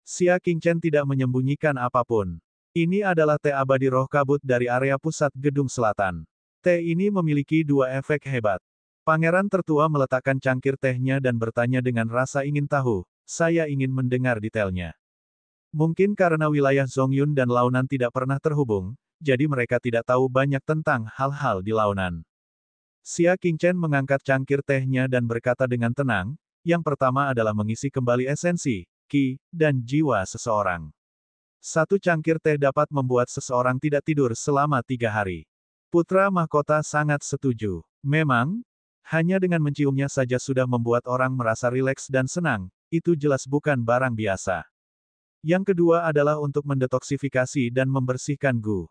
Xia Qingchen tidak menyembunyikan apapun. Ini adalah teh abadi roh kabut dari area pusat gedung selatan. Teh ini memiliki dua efek hebat. Pangeran tertua meletakkan cangkir tehnya dan bertanya dengan rasa ingin tahu, saya ingin mendengar detailnya. Mungkin karena wilayah Zongyun dan Launan tidak pernah terhubung, jadi mereka tidak tahu banyak tentang hal-hal di Launan. Xia Qingchen mengangkat cangkir tehnya dan berkata dengan tenang, yang pertama adalah mengisi kembali esensi, ki, dan jiwa seseorang. Satu cangkir teh dapat membuat seseorang tidak tidur selama 3 hari. Putra mahkota sangat setuju. Memang, hanya dengan menciumnya saja sudah membuat orang merasa rileks dan senang, itu jelas bukan barang biasa. Yang kedua adalah untuk mendetoksifikasi dan membersihkan gu.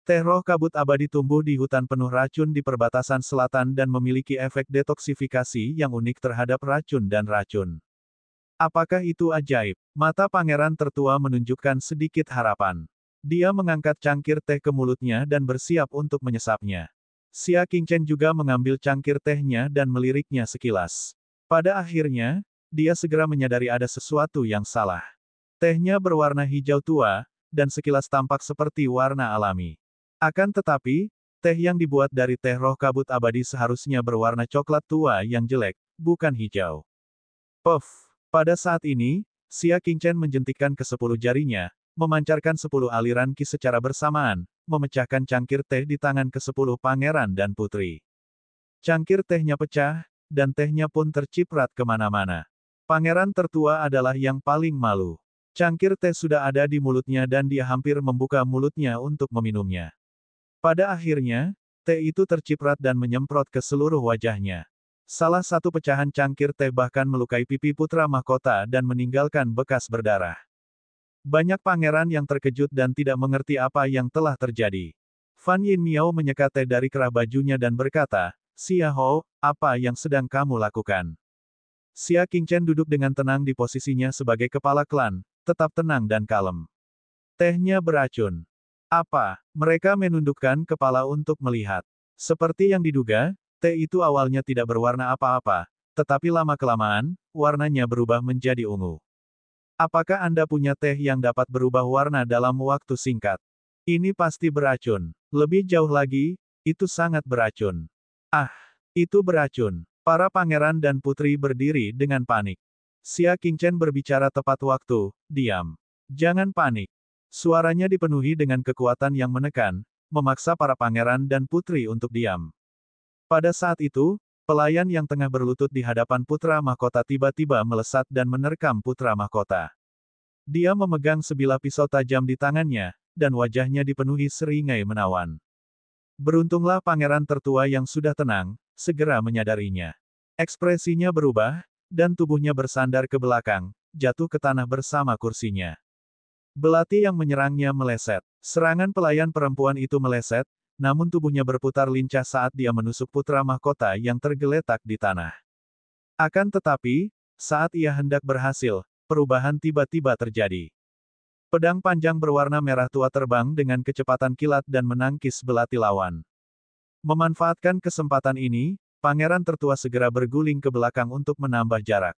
Teh roh kabut abadi tumbuh di hutan penuh racun di perbatasan selatan dan memiliki efek detoksifikasi yang unik terhadap racun dan racun. Apakah itu ajaib? Mata pangeran tertua menunjukkan sedikit harapan. Dia mengangkat cangkir teh ke mulutnya dan bersiap untuk menyesapnya. Xia Qingchen juga mengambil cangkir tehnya dan meliriknya sekilas. Pada akhirnya, dia segera menyadari ada sesuatu yang salah. Tehnya berwarna hijau tua, dan sekilas tampak seperti warna alami. Akan tetapi, teh yang dibuat dari teh roh kabut abadi seharusnya berwarna coklat tua yang jelek, bukan hijau. Puff! Pada saat ini, Xia Qingchen menjentikkan ke-10 jarinya, memancarkan 10 aliran ki secara bersamaan, memecahkan cangkir teh di tangan ke-10 pangeran dan putri. Cangkir tehnya pecah, dan tehnya pun terciprat kemana-mana. Pangeran tertua adalah yang paling malu. Cangkir teh sudah ada di mulutnya dan dia hampir membuka mulutnya untuk meminumnya. Pada akhirnya, teh itu terciprat dan menyemprot ke seluruh wajahnya. Salah satu pecahan cangkir teh bahkan melukai pipi putra mahkota dan meninggalkan bekas berdarah. Banyak pangeran yang terkejut dan tidak mengerti apa yang telah terjadi. Fan Yin Miao menyeka teh dari kerah bajunya dan berkata, Xia Hou, apa yang sedang kamu lakukan? Xia Qingchen duduk dengan tenang di posisinya sebagai kepala klan, tetap tenang dan kalem. Tehnya beracun. Apa? Mereka menundukkan kepala untuk melihat. Seperti yang diduga, teh itu awalnya tidak berwarna apa-apa, tetapi lama-kelamaan, warnanya berubah menjadi ungu. Apakah Anda punya teh yang dapat berubah warna dalam waktu singkat? Ini pasti beracun. Lebih jauh lagi, itu sangat beracun. Ah, itu beracun. Para pangeran dan putri berdiri dengan panik. Xia Qingchen berbicara tepat waktu, diam. Jangan panik. Suaranya dipenuhi dengan kekuatan yang menekan, memaksa para pangeran dan putri untuk diam. Pada saat itu, pelayan yang tengah berlutut di hadapan putra mahkota tiba-tiba melesat dan menerkam putra mahkota. Dia memegang sebilah pisau tajam di tangannya, dan wajahnya dipenuhi seringai menawan. Beruntunglah pangeran tertua yang sudah tenang, segera menyadarinya. Ekspresinya berubah, dan tubuhnya bersandar ke belakang, jatuh ke tanah bersama kursinya. Belati yang menyerangnya meleset. Serangan pelayan perempuan itu meleset, namun tubuhnya berputar lincah saat dia menusuk putra mahkota yang tergeletak di tanah. Akan tetapi, saat ia hendak berhasil, perubahan tiba-tiba terjadi. Pedang panjang berwarna merah tua terbang dengan kecepatan kilat dan menangkis belati lawan. Memanfaatkan kesempatan ini, pangeran tertua segera berguling ke belakang untuk menambah jarak.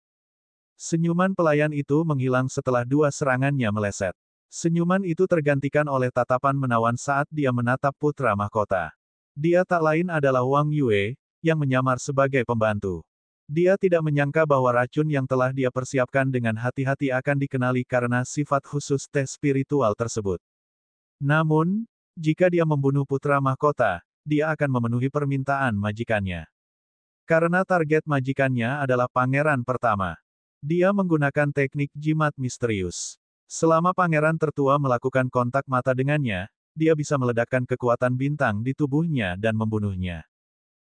Senyuman pelayan itu menghilang setelah 2 serangannya meleset. Senyuman itu tergantikan oleh tatapan menawan saat dia menatap putra mahkota. Dia tak lain adalah Wang Yue, yang menyamar sebagai pembantu. Dia tidak menyangka bahwa racun yang telah dia persiapkan dengan hati-hati akan dikenali karena sifat khusus teh spiritual tersebut. Namun, jika dia membunuh putra mahkota, dia akan memenuhi permintaan majikannya. Karena target majikannya adalah pangeran pertama. Dia menggunakan teknik jimat misterius. Selama pangeran tertua melakukan kontak mata dengannya, dia bisa meledakkan kekuatan bintang di tubuhnya dan membunuhnya.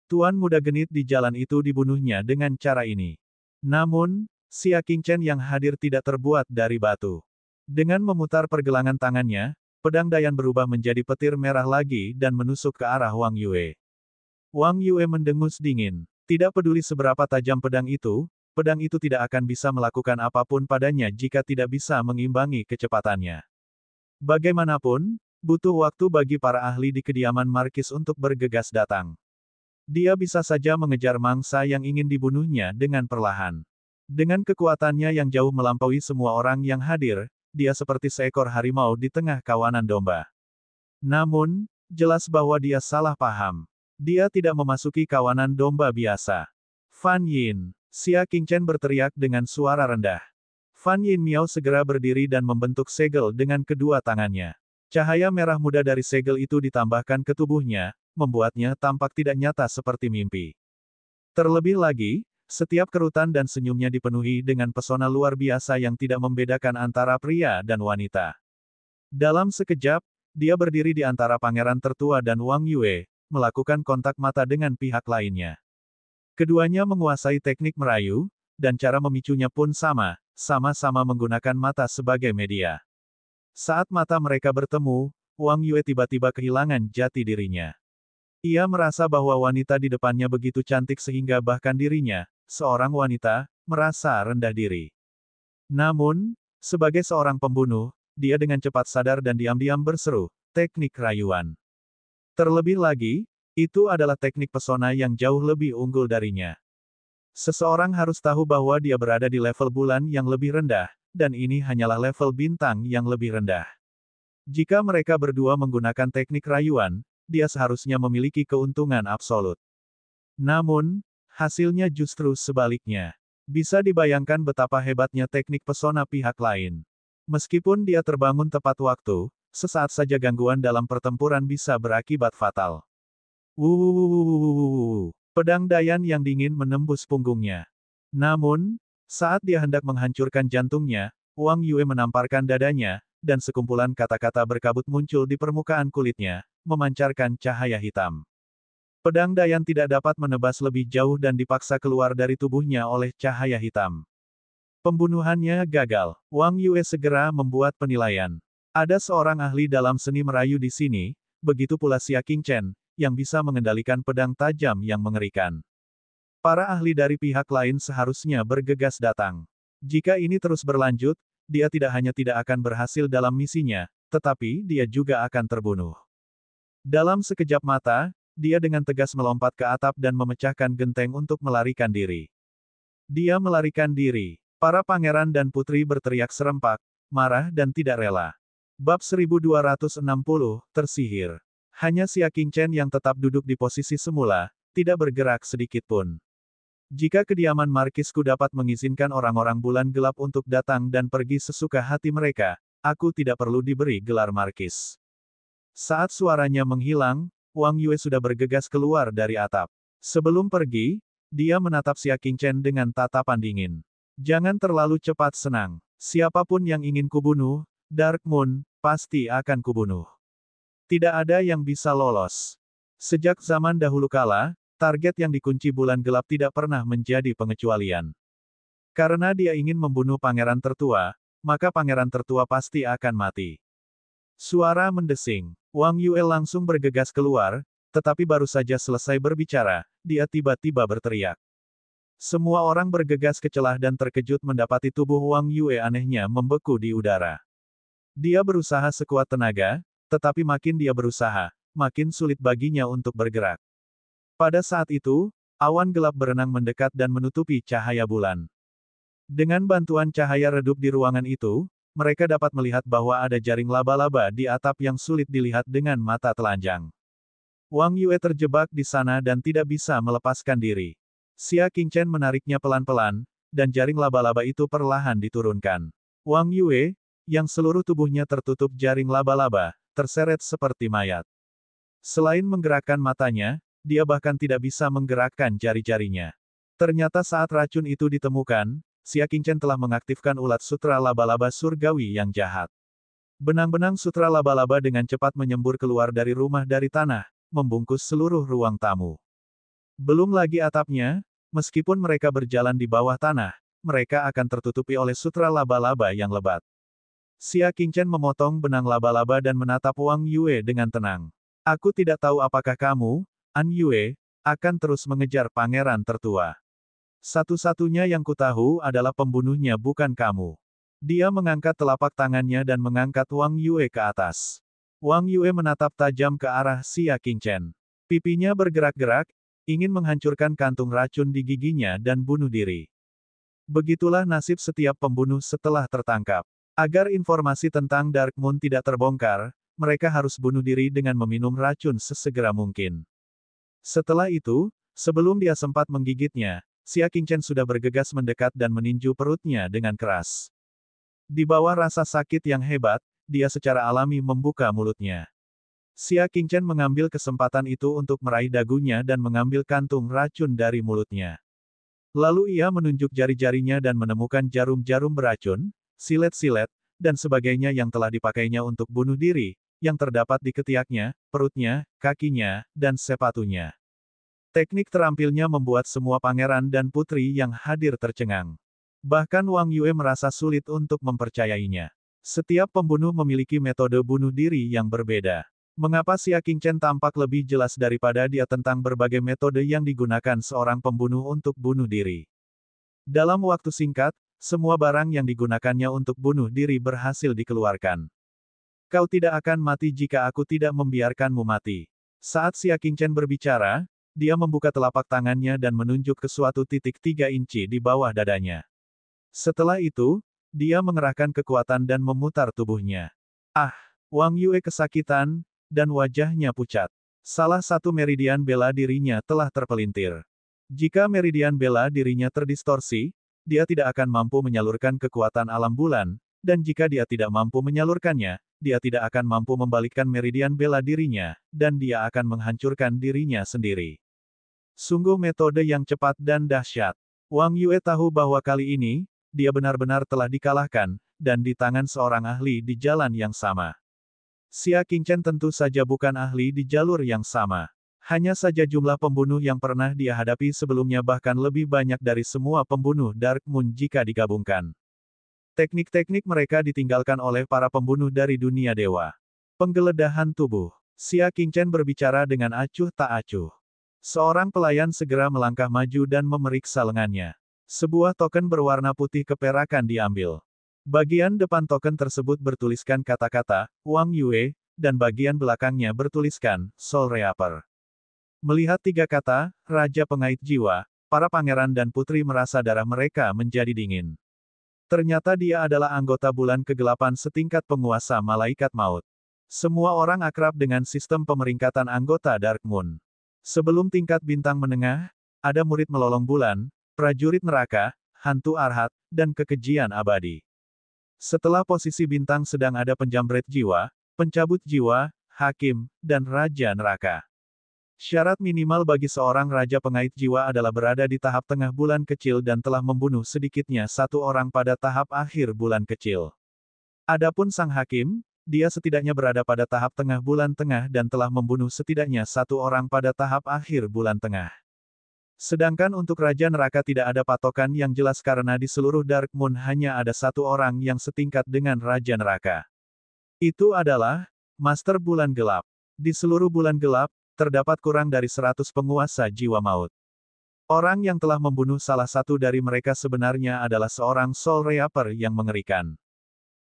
Tuan muda genit di jalan itu dibunuhnya dengan cara ini. Namun, Xia Qingchen yang hadir tidak terbuat dari batu. Dengan memutar pergelangan tangannya, pedang Dayan berubah menjadi petir merah lagi dan menusuk ke arah Wang Yue. Wang Yue mendengus dingin. Tidak peduli seberapa tajam pedang itu tidak akan bisa melakukan apapun padanya jika tidak bisa mengimbangi kecepatannya. Bagaimanapun, butuh waktu bagi para ahli di kediaman Markis untuk bergegas datang. Dia bisa saja mengejar mangsa yang ingin dibunuhnya dengan perlahan. Dengan kekuatannya yang jauh melampaui semua orang yang hadir, dia seperti seekor harimau di tengah kawanan domba. Namun, jelas bahwa dia salah paham. Dia tidak memasuki kawanan domba biasa. Fan Yin, Xia Qingchen berteriak dengan suara rendah. Fan Yin Miao segera berdiri dan membentuk segel dengan kedua tangannya. Cahaya merah muda dari segel itu ditambahkan ke tubuhnya, membuatnya tampak tidak nyata seperti mimpi. Terlebih lagi, setiap kerutan dan senyumnya dipenuhi dengan pesona luar biasa yang tidak membedakan antara pria dan wanita. Dalam sekejap, dia berdiri di antara pangeran tertua dan Wang Yue, melakukan kontak mata dengan pihak lainnya. Keduanya menguasai teknik merayu, dan cara memicunya pun sama-sama menggunakan mata sebagai media. Saat mata mereka bertemu, Wang Yue tiba-tiba kehilangan jati dirinya. Ia merasa bahwa wanita di depannya begitu cantik sehingga bahkan dirinya, seorang wanita, merasa rendah diri. Namun, sebagai seorang pembunuh, dia dengan cepat sadar dan diam-diam berseru, teknik rayuan. Terlebih lagi, itu adalah teknik pesona yang jauh lebih unggul darinya. Seseorang harus tahu bahwa dia berada di level bulan yang lebih rendah, dan ini hanyalah level bintang yang lebih rendah. Jika mereka berdua menggunakan teknik rayuan, dia seharusnya memiliki keuntungan absolut. Namun, hasilnya justru sebaliknya. Bisa dibayangkan betapa hebatnya teknik pesona pihak lain. Meskipun dia terbangun tepat waktu, sesaat saja gangguan dalam pertempuran bisa berakibat fatal. Pedang Dayan yang dingin menembus punggungnya. Namun, saat dia hendak menghancurkan jantungnya, Wang Yue menamparkan dadanya, dan sekumpulan kata-kata berkabut muncul di permukaan kulitnya, memancarkan cahaya hitam. Pedang Dayan tidak dapat menebas lebih jauh dan dipaksa keluar dari tubuhnya oleh cahaya hitam. Pembunuhannya gagal. Wang Yue segera membuat penilaian. Ada seorang ahli dalam seni merayu di sini, begitu pula Xia Qingchen, yang bisa mengendalikan pedang tajam yang mengerikan. Para ahli dari pihak lain seharusnya bergegas datang. Jika ini terus berlanjut, dia tidak hanya tidak akan berhasil dalam misinya, tetapi dia juga akan terbunuh. Dalam sekejap mata, dia dengan tegas melompat ke atap dan memecahkan genteng untuk melarikan diri. Dia melarikan diri. Para pangeran dan putri berteriak serempak, marah dan tidak rela. Bab 1260, Tersihir. Hanya Xia Qingchen yang tetap duduk di posisi semula, tidak bergerak sedikit pun. Jika kediaman Markisku dapat mengizinkan orang-orang bulan gelap untuk datang dan pergi sesuka hati mereka, aku tidak perlu diberi gelar Markis. Saat suaranya menghilang, Wang Yue sudah bergegas keluar dari atap. Sebelum pergi, dia menatap Xia Qingchen dengan tatapan dingin. Jangan terlalu cepat senang. Siapapun yang ingin kubunuh, Dark Moon, pasti akan kubunuh. Tidak ada yang bisa lolos. Sejak zaman dahulu kala, target yang dikunci bulan gelap tidak pernah menjadi pengecualian. Karena dia ingin membunuh pangeran tertua, maka pangeran tertua pasti akan mati. Suara mendesing. Wang Yue langsung bergegas keluar, tetapi baru saja selesai berbicara, dia tiba-tiba berteriak. Semua orang bergegas kecelah dan terkejut mendapati tubuh Wang Yue anehnya membeku di udara. Dia berusaha sekuat tenaga, tetapi makin dia berusaha, makin sulit baginya untuk bergerak. Pada saat itu, awan gelap berenang mendekat dan menutupi cahaya bulan. Dengan bantuan cahaya redup di ruangan itu, mereka dapat melihat bahwa ada jaring laba-laba di atap yang sulit dilihat dengan mata telanjang. Wang Yue terjebak di sana dan tidak bisa melepaskan diri. Xia Qingchen menariknya pelan-pelan, dan jaring laba-laba itu perlahan diturunkan. Wang Yue, yang seluruh tubuhnya tertutup jaring laba-laba, terseret seperti mayat. Selain menggerakkan matanya, dia bahkan tidak bisa menggerakkan jari-jarinya. Ternyata saat racun itu ditemukan, Xia Qingchen telah mengaktifkan ulat sutra laba-laba surgawi yang jahat. Benang-benang sutra laba-laba dengan cepat menyembur keluar dari rumah dari tanah, membungkus seluruh ruang tamu. Belum lagi atapnya, meskipun mereka berjalan di bawah tanah, mereka akan tertutupi oleh sutra laba-laba yang lebat. Xia Qingchen memotong benang laba-laba dan menatap Wang Yue dengan tenang. Aku tidak tahu apakah kamu, An Yue, akan terus mengejar pangeran tertua. Satu-satunya yang kutahu adalah pembunuhnya bukan kamu. Dia mengangkat telapak tangannya dan mengangkat Wang Yue ke atas. Wang Yue menatap tajam ke arah Xia Qingchen. Pipinya bergerak-gerak, ingin menghancurkan kantung racun di giginya dan bunuh diri. Begitulah nasib setiap pembunuh setelah tertangkap. Agar informasi tentang Dark Moon tidak terbongkar, mereka harus bunuh diri dengan meminum racun sesegera mungkin. Setelah itu, sebelum dia sempat menggigitnya, Xia Qingchen sudah bergegas mendekat dan meninju perutnya dengan keras. Di bawah rasa sakit yang hebat, dia secara alami membuka mulutnya. Xia Qingchen mengambil kesempatan itu untuk meraih dagunya dan mengambil kantung racun dari mulutnya. Lalu ia menunjuk jari-jarinya dan menemukan jarum-jarum beracun, silet-silet, dan sebagainya yang telah dipakainya untuk bunuh diri, yang terdapat di ketiaknya, perutnya, kakinya, dan sepatunya. Teknik terampilnya membuat semua pangeran dan putri yang hadir tercengang. Bahkan Wang Yue merasa sulit untuk mempercayainya. Setiap pembunuh memiliki metode bunuh diri yang berbeda. Mengapa Xia Qingchen tampak lebih jelas daripada dia tentang berbagai metode yang digunakan seorang pembunuh untuk bunuh diri? Dalam waktu singkat, semua barang yang digunakannya untuk bunuh diri berhasil dikeluarkan. Kau tidak akan mati jika aku tidak membiarkanmu mati. Saat Xia Qingchen berbicara, dia membuka telapak tangannya dan menunjuk ke suatu titik 3 inci di bawah dadanya. Setelah itu, dia mengerahkan kekuatan dan memutar tubuhnya. Ah! Wang Yue kesakitan, dan wajahnya pucat. Salah satu meridian bela dirinya telah terpelintir. Jika meridian bela dirinya terdistorsi, dia tidak akan mampu menyalurkan kekuatan alam bulan, dan jika dia tidak mampu menyalurkannya, dia tidak akan mampu membalikkan meridian bela dirinya, dan dia akan menghancurkan dirinya sendiri. Sungguh metode yang cepat dan dahsyat. Wang Yue tahu bahwa kali ini, dia benar-benar telah dikalahkan, dan di tangan seorang ahli di jalan yang sama. Xia Qingchen tentu saja bukan ahli di jalur yang sama. Hanya saja jumlah pembunuh yang pernah dia hadapi sebelumnya bahkan lebih banyak dari semua pembunuh Dark Moon jika digabungkan. Teknik-teknik mereka ditinggalkan oleh para pembunuh dari dunia dewa. Penggeledahan tubuh. Xia Qingchen berbicara dengan acuh tak acuh. Seorang pelayan segera melangkah maju dan memeriksa lengannya. Sebuah token berwarna putih keperakan diambil. Bagian depan token tersebut bertuliskan kata-kata, Wang Yue, dan bagian belakangnya bertuliskan, Soul Reaper. Melihat 3 kata, Raja Pengait Jiwa, para pangeran dan putri merasa darah mereka menjadi dingin. Ternyata dia adalah anggota bulan kegelapan setingkat penguasa malaikat maut. Semua orang akrab dengan sistem pemeringkatan anggota Dark Moon. Sebelum tingkat bintang menengah, ada murid melolong bulan, prajurit neraka, hantu arhat, dan kekejian abadi. Setelah posisi bintang sedang ada penjamret jiwa, pencabut jiwa, hakim, dan raja neraka. Syarat minimal bagi seorang raja pengait jiwa adalah berada di tahap tengah bulan kecil dan telah membunuh sedikitnya 1 orang pada tahap akhir bulan kecil. Adapun sang hakim, dia setidaknya berada pada tahap tengah bulan tengah dan telah membunuh setidaknya 1 orang pada tahap akhir bulan tengah. Sedangkan untuk Raja Neraka tidak ada patokan yang jelas karena di seluruh Dark Moon hanya ada 1 orang yang setingkat dengan Raja Neraka. Itu adalah Master Bulan Gelap. Di seluruh bulan gelap, terdapat kurang dari 100 penguasa jiwa maut. Orang yang telah membunuh salah satu dari mereka sebenarnya adalah seorang Soul Reaper yang mengerikan.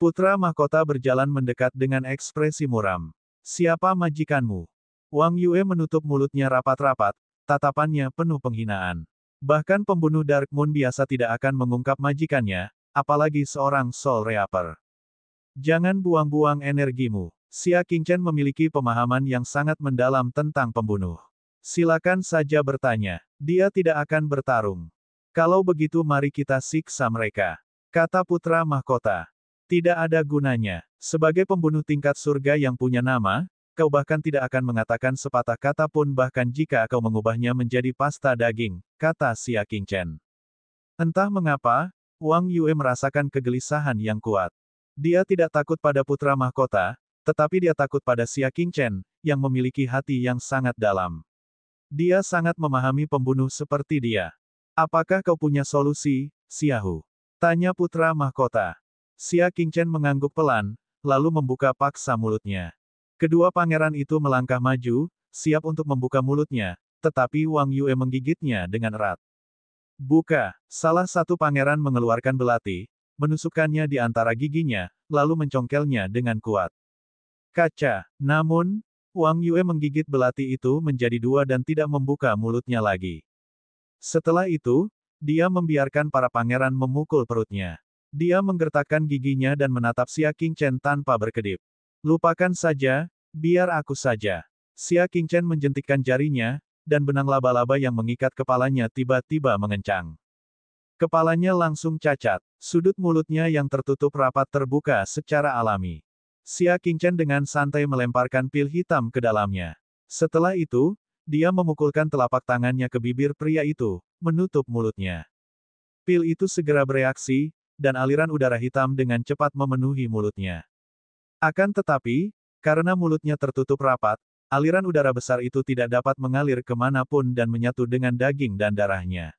Putra mahkota berjalan mendekat dengan ekspresi muram. Siapa majikanmu? Wang Yue menutup mulutnya rapat-rapat. Tatapannya penuh penghinaan. Bahkan pembunuh Dark Moon biasa tidak akan mengungkap majikannya, apalagi seorang Soul Reaper. Jangan buang-buang energimu. Xia Qingchen memiliki pemahaman yang sangat mendalam tentang pembunuh. Silakan saja bertanya. Dia tidak akan bertarung. Kalau begitu mari kita siksa mereka. Kata putra mahkota. Tidak ada gunanya. Sebagai pembunuh tingkat surga yang punya nama, kau bahkan tidak akan mengatakan sepatah kata pun bahkan jika kau mengubahnya menjadi pasta daging, kata Xia Qingchen. Entah mengapa, Wang Yue merasakan kegelisahan yang kuat. Dia tidak takut pada putra mahkota, tetapi dia takut pada Xia Qingchen, yang memiliki hati yang sangat dalam. Dia sangat memahami pembunuh seperti dia. Apakah kau punya solusi, Xiahu? Tanya putra mahkota. Xia Qingchen mengangguk pelan, lalu membuka paksa mulutnya. Kedua pangeran itu melangkah maju, siap untuk membuka mulutnya, tetapi Wang Yue menggigitnya dengan erat. Buka! Salah satu pangeran mengeluarkan belati, menusukkannya di antara giginya, lalu mencongkelnya dengan kuat. Kaca! Namun, Wang Yue menggigit belati itu menjadi dua dan tidak membuka mulutnya lagi. Setelah itu, dia membiarkan para pangeran memukul perutnya. Dia menggertakkan giginya dan menatap Xia Qingchen tanpa berkedip. Lupakan saja, biar aku saja. Xia Qingchen menjentikkan jarinya, dan benang laba-laba yang mengikat kepalanya tiba-tiba mengencang. Kepalanya langsung cacat, sudut mulutnya yang tertutup rapat terbuka secara alami. Xia Qingchen dengan santai melemparkan pil hitam ke dalamnya. Setelah itu, dia memukulkan telapak tangannya ke bibir pria itu, menutup mulutnya. Pil itu segera bereaksi, dan aliran udara hitam dengan cepat memenuhi mulutnya. Akan tetapi, karena mulutnya tertutup rapat, aliran udara besar itu tidak dapat mengalir kemanapun dan menyatu dengan daging dan darahnya.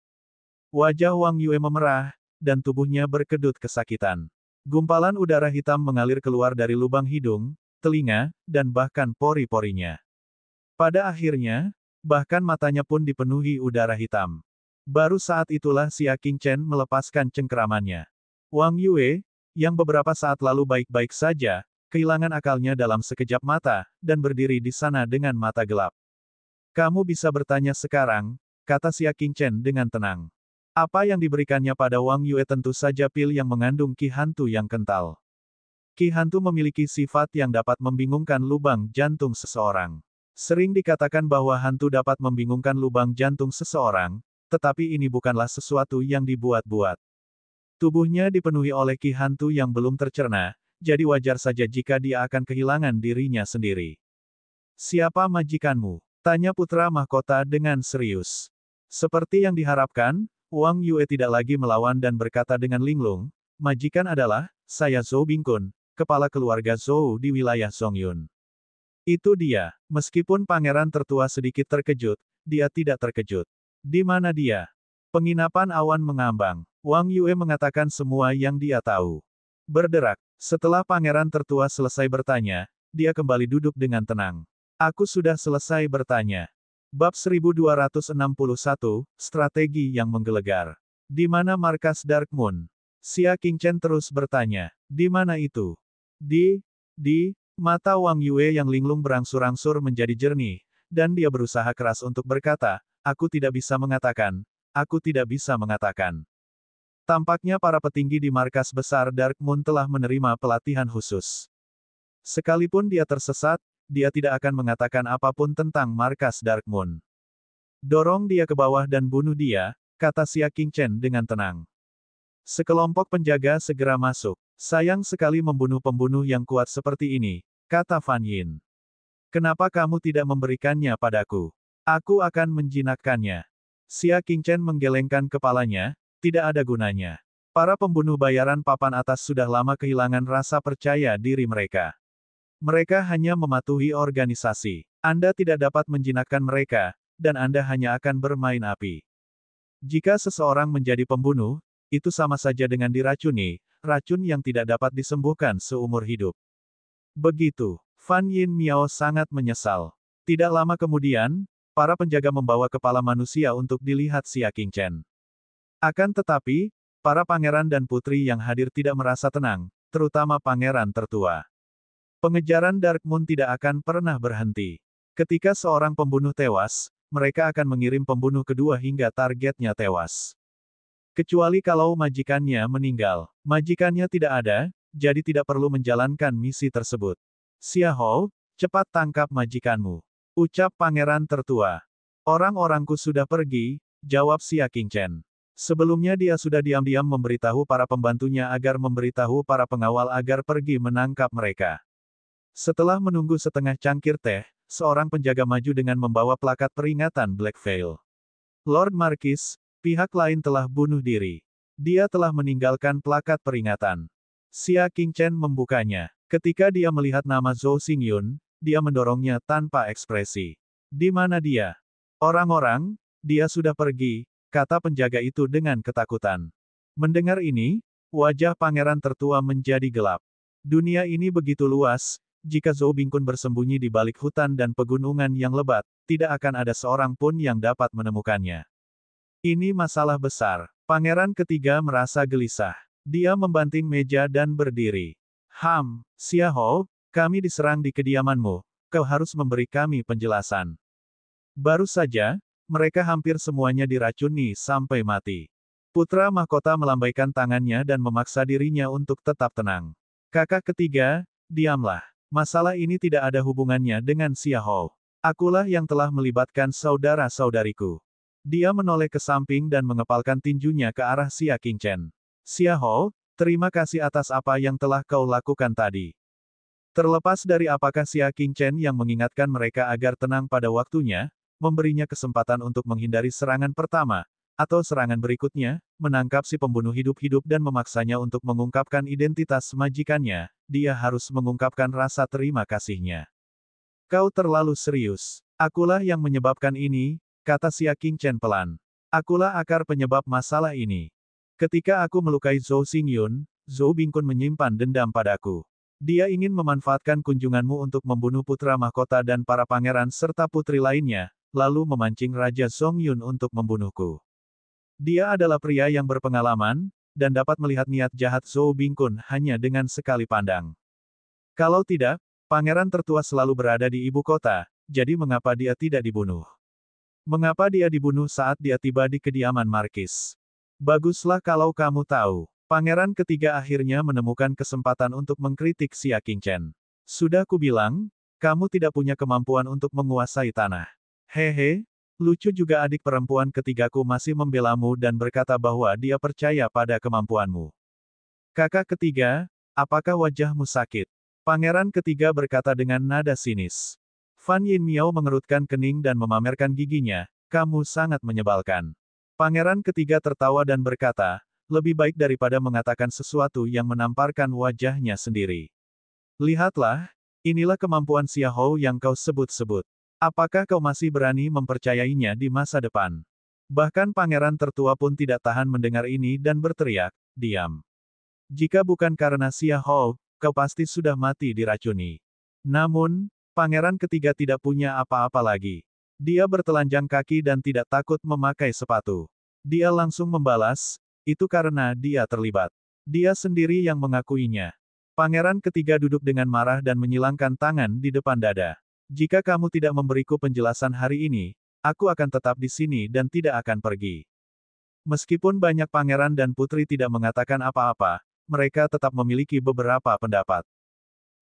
Wajah Wang Yue memerah, dan tubuhnya berkedut kesakitan. Gumpalan udara hitam mengalir keluar dari lubang hidung, telinga, dan bahkan pori-porinya. Pada akhirnya, bahkan matanya pun dipenuhi udara hitam. Baru saat itulah Xia Qingchen melepaskan cengkeramannya. Wang Yue, yang beberapa saat lalu baik-baik saja, kehilangan akalnya dalam sekejap mata, dan berdiri di sana dengan mata gelap. Kamu bisa bertanya sekarang, kata Xia Qingchen dengan tenang. Apa yang diberikannya pada Wang Yue tentu saja pil yang mengandung Qi hantu yang kental. Qi hantu memiliki sifat yang dapat membingungkan lubang jantung seseorang. Sering dikatakan bahwa hantu dapat membingungkan lubang jantung seseorang, tetapi ini bukanlah sesuatu yang dibuat-buat. Tubuhnya dipenuhi oleh Qi hantu yang belum tercerna, jadi wajar saja jika dia akan kehilangan dirinya sendiri. Siapa majikanmu? Tanya putra mahkota dengan serius. Seperti yang diharapkan, Wang Yue tidak lagi melawan dan berkata dengan linglung, majikan adalah, saya Zhou Bingkun, kepala keluarga Zhou di wilayah Zongyun. Itu dia. Meskipun pangeran tertua sedikit terkejut, dia tidak terkejut. Di mana dia? Penginapan awan mengambang. Wang Yue mengatakan semua yang dia tahu. Berderak. Setelah pangeran tertua selesai bertanya, dia kembali duduk dengan tenang. Aku sudah selesai bertanya. Bab 1261, Strategi yang Menggelegar. Di mana markas Dark Moon? Xia Qingchen terus bertanya. Di mana itu? Di mata Wang Yue yang linglung berangsur-angsur menjadi jernih, dan dia berusaha keras untuk berkata, aku tidak bisa mengatakan, aku tidak bisa mengatakan. Tampaknya para petinggi di markas besar Dark Moon telah menerima pelatihan khusus. Sekalipun dia tersesat, dia tidak akan mengatakan apapun tentang markas Dark Moon. Dorong dia ke bawah dan bunuh dia, kata Xia Qingchen dengan tenang. Sekelompok penjaga segera masuk. Sayang sekali membunuh pembunuh yang kuat seperti ini, kata Fan Yin. Kenapa kamu tidak memberikannya padaku? Aku akan menjinakkannya. Xia Qingchen menggelengkan kepalanya, tidak ada gunanya. Para pembunuh bayaran papan atas sudah lama kehilangan rasa percaya diri mereka. Mereka hanya mematuhi organisasi. Anda tidak dapat menjinakkan mereka, dan Anda hanya akan bermain api. Jika seseorang menjadi pembunuh, itu sama saja dengan diracuni, racun yang tidak dapat disembuhkan seumur hidup. Begitu, Fan Yin Miao sangat menyesal. Tidak lama kemudian, para penjaga membawa kepala manusia untuk dilihat Xia Qingchen. Akan tetapi, para pangeran dan putri yang hadir tidak merasa tenang, terutama pangeran tertua. Pengejaran Dark Moon tidak akan pernah berhenti. Ketika seorang pembunuh tewas, mereka akan mengirim pembunuh kedua hingga targetnya tewas. Kecuali kalau majikannya meninggal. Majikannya tidak ada, jadi tidak perlu menjalankan misi tersebut. Xiahou, cepat tangkap majikanmu. Ucap pangeran tertua. Orang-orangku sudah pergi, jawab Xia Qingchen. Sebelumnya dia sudah diam-diam memberitahu para pembantunya agar memberitahu para pengawal agar pergi menangkap mereka. Setelah menunggu setengah cangkir teh, seorang penjaga maju dengan membawa plakat peringatan Black Veil. Lord Marquis, pihak lain telah bunuh diri. Dia telah meninggalkan plakat peringatan. Xia Qingchen membukanya. Ketika dia melihat nama Zhou Xingyun, dia mendorongnya tanpa ekspresi. Di mana dia? Orang-orang, dia sudah pergi, kata penjaga itu dengan ketakutan. Mendengar ini, wajah pangeran tertua menjadi gelap. Dunia ini begitu luas, jika Zhou Bingkun bersembunyi di balik hutan dan pegunungan yang lebat, tidak akan ada seorang pun yang dapat menemukannya. Ini masalah besar. Pangeran ketiga merasa gelisah. Dia membanting meja dan berdiri. Xiahou, kami diserang di kediamanmu, kau harus memberi kami penjelasan. Baru saja, mereka hampir semuanya diracuni sampai mati. Putra mahkota melambaikan tangannya dan memaksa dirinya untuk tetap tenang. Kakak ketiga, diamlah. Masalah ini tidak ada hubungannya dengan Xiahou. Akulah yang telah melibatkan saudara-saudariku. Dia menoleh ke samping dan mengepalkan tinjunya ke arah Xia Qingchen. Xiahou, terima kasih atas apa yang telah kau lakukan tadi. Terlepas dari apakah Xia Qingchen yang mengingatkan mereka agar tenang pada waktunya, memberinya kesempatan untuk menghindari serangan pertama, atau serangan berikutnya, menangkap si pembunuh hidup-hidup dan memaksanya untuk mengungkapkan identitas majikannya, dia harus mengungkapkan rasa terima kasihnya. Kau terlalu serius. Akulah yang menyebabkan ini, kata Xia Qingchen pelan. Akulah akar penyebab masalah ini. Ketika aku melukai Zhou Xingyun, Zhou Bingkun menyimpan dendam padaku. Dia ingin memanfaatkan kunjunganmu untuk membunuh putra mahkota dan para pangeran serta putri lainnya, lalu memancing Raja Zongyun untuk membunuhku. Dia adalah pria yang berpengalaman, dan dapat melihat niat jahat Zhou Bingkun hanya dengan sekali pandang. Kalau tidak, pangeran tertua selalu berada di ibu kota, jadi mengapa dia tidak dibunuh? Mengapa dia dibunuh saat dia tiba di kediaman Markis? Baguslah kalau kamu tahu. Pangeran ketiga akhirnya menemukan kesempatan untuk mengkritik Xia Qingchen. Sudah kubilang, kamu tidak punya kemampuan untuk menguasai tanah. Hehe, lucu juga adik perempuan ketigaku masih membelamu dan berkata bahwa dia percaya pada kemampuanmu. Kakak ketiga, apakah wajahmu sakit? Pangeran ketiga berkata dengan nada sinis. Fan Yin Miao mengerutkan kening dan memamerkan giginya, kamu sangat menyebalkan. Pangeran ketiga tertawa dan berkata, lebih baik daripada mengatakan sesuatu yang menamparkan wajahnya sendiri. Lihatlah, inilah kemampuan Xiahou yang kau sebut-sebut. Apakah kau masih berani mempercayainya di masa depan? Bahkan pangeran tertua pun tidak tahan mendengar ini dan berteriak, diam. Jika bukan karena Xiahou, kau pasti sudah mati diracuni. Namun, pangeran ketiga tidak punya apa-apa lagi. Dia bertelanjang kaki dan tidak takut memakai sepatu. Dia langsung membalas, itu karena dia terlibat. Dia sendiri yang mengakuinya. Pangeran ketiga duduk dengan marah dan menyilangkan tangan di depan dada. Jika kamu tidak memberiku penjelasan hari ini, aku akan tetap di sini dan tidak akan pergi. Meskipun banyak pangeran dan putri tidak mengatakan apa-apa, mereka tetap memiliki beberapa pendapat.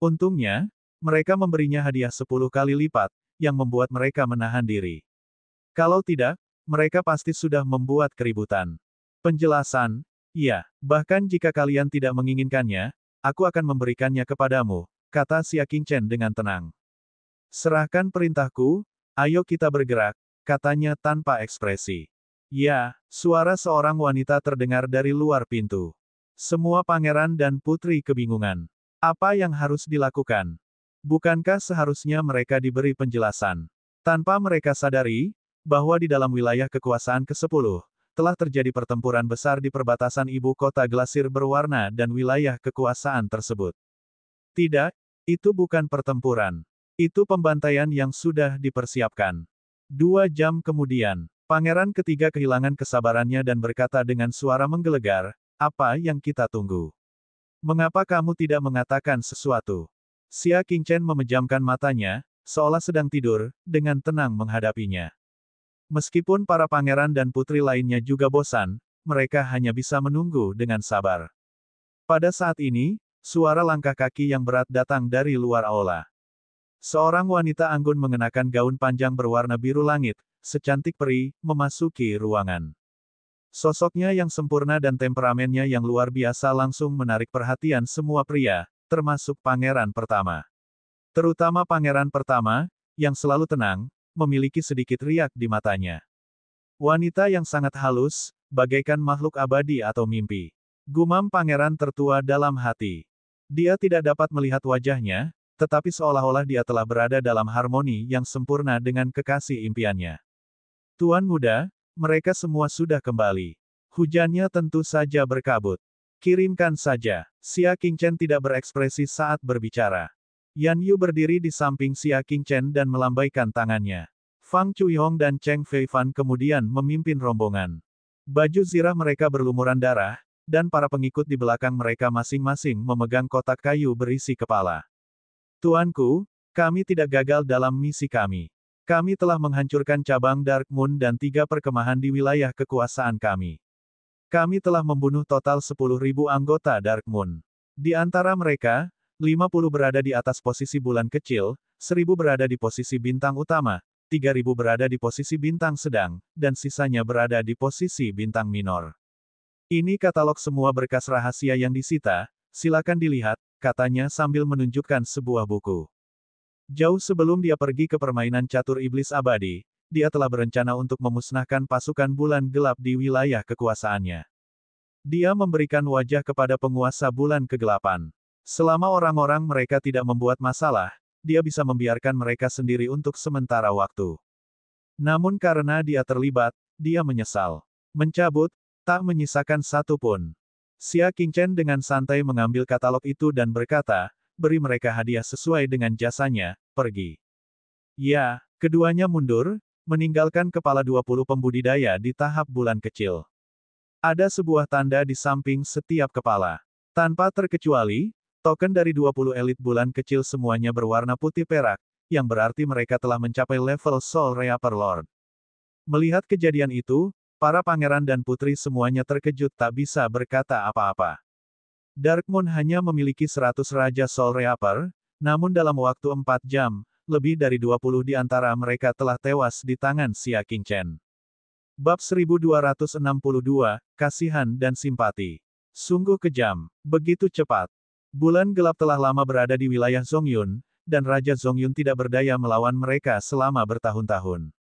Untungnya, mereka memberinya hadiah 10 kali lipat, yang membuat mereka menahan diri. Kalau tidak, mereka pasti sudah membuat keributan. Penjelasan, ya, bahkan jika kalian tidak menginginkannya, aku akan memberikannya kepadamu, kata Xia Qingchen dengan tenang. Serahkan perintahku, ayo kita bergerak, katanya tanpa ekspresi. Ya, suara seorang wanita terdengar dari luar pintu. Semua pangeran dan putri kebingungan. Apa yang harus dilakukan? Bukankah seharusnya mereka diberi penjelasan? Tanpa mereka sadari, bahwa di dalam wilayah kekuasaan ke-10, telah terjadi pertempuran besar di perbatasan ibu kota Glasir berwarna dan wilayah kekuasaan tersebut. Tidak, itu bukan pertempuran. Itu pembantaian yang sudah dipersiapkan. 2 jam kemudian, pangeran ketiga kehilangan kesabarannya dan berkata dengan suara menggelegar, apa yang kita tunggu? Mengapa kamu tidak mengatakan sesuatu? Xia Qingchen memejamkan matanya, seolah sedang tidur, dengan tenang menghadapinya. Meskipun para pangeran dan putri lainnya juga bosan, mereka hanya bisa menunggu dengan sabar. Pada saat ini, Suara langkah kaki yang berat datang dari luar aula. Seorang wanita anggun mengenakan gaun panjang berwarna biru langit, secantik peri, memasuki ruangan. Sosoknya yang sempurna dan temperamennya yang luar biasa langsung menarik perhatian semua pria, termasuk pangeran pertama. Terutama pangeran pertama, yang selalu tenang, memiliki sedikit riak di matanya. Wanita yang sangat halus, bagaikan makhluk abadi atau mimpi. Gumam pangeran tertua dalam hati. Dia tidak dapat melihat wajahnya, tetapi seolah-olah dia telah berada dalam harmoni yang sempurna dengan kekasih impiannya. Tuan muda, mereka semua sudah kembali. Hujannya tentu saja berkabut. Kirimkan saja. Xia Qingchen tidak berekspresi saat berbicara. Yan Yu berdiri di samping Xia Qingchen dan melambaikan tangannya. Fang Chuyong dan Cheng Feifan kemudian memimpin rombongan. Baju zirah mereka berlumuran darah, dan para pengikut di belakang mereka masing-masing memegang kotak kayu berisi kepala. Tuanku, kami tidak gagal dalam misi kami. Kami telah menghancurkan cabang Dark Moon dan 3 perkemahan di wilayah kekuasaan kami. Kami telah membunuh total 10.000 anggota Dark Moon. Di antara mereka, 50 berada di atas posisi bulan kecil, 1.000 berada di posisi bintang utama, 3.000 berada di posisi bintang sedang, dan sisanya berada di posisi bintang minor. Ini katalog semua berkas rahasia yang disita, silakan dilihat, katanya sambil menunjukkan sebuah buku. Jauh sebelum dia pergi ke permainan catur iblis abadi, dia telah berencana untuk memusnahkan pasukan bulan gelap di wilayah kekuasaannya. Dia memberikan wajah kepada penguasa bulan kegelapan. Selama orang-orang mereka tidak membuat masalah, dia bisa membiarkan mereka sendiri untuk sementara waktu. Namun karena dia terlibat, dia menyesal. Mencabut, tak menyisakan satu pun. Xia Qingchen dengan santai mengambil katalog itu dan berkata, beri mereka hadiah sesuai dengan jasanya, pergi. Ya, keduanya mundur, meninggalkan kepala 20 pembudidaya di tahap bulan kecil. Ada sebuah tanda di samping setiap kepala. Tanpa terkecuali, token dari 20 elit bulan kecil semuanya berwarna putih perak, yang berarti mereka telah mencapai level Soul Reaper Lord. Melihat kejadian itu, para pangeran dan putri semuanya terkejut tak bisa berkata apa-apa. Dark Moon hanya memiliki 100 Raja Soul Reaper, namun dalam waktu 4 jam, lebih dari 20 di antara mereka telah tewas di tangan Xia Qingchen. Bab 1262, Kasihan dan Simpati. Sungguh kejam, begitu cepat. Bulan gelap telah lama berada di wilayah Zongyun, dan Raja Zongyun tidak berdaya melawan mereka selama bertahun-tahun.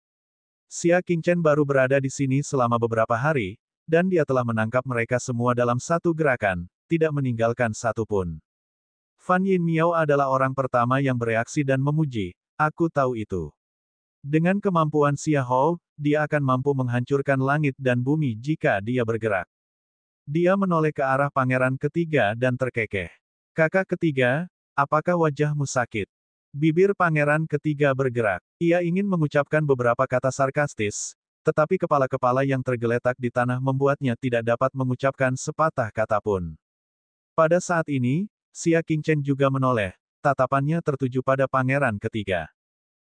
Xia Qingchen baru berada di sini selama beberapa hari, dan dia telah menangkap mereka semua dalam satu gerakan, tidak meninggalkan satu pun. Fan Yin Miao adalah orang pertama yang bereaksi dan memuji, aku tahu itu. Dengan kemampuan Xia Hou, dia akan mampu menghancurkan langit dan bumi jika dia bergerak. Dia menoleh ke arah pangeran ketiga dan terkekeh. Kakak ketiga, apakah wajahmu sakit? Bibir pangeran ketiga bergerak. Ia ingin mengucapkan beberapa kata sarkastis, tetapi kepala-kepala yang tergeletak di tanah membuatnya tidak dapat mengucapkan sepatah kata pun. Pada saat ini, Xia Qingchen juga menoleh, tatapannya tertuju pada pangeran ketiga.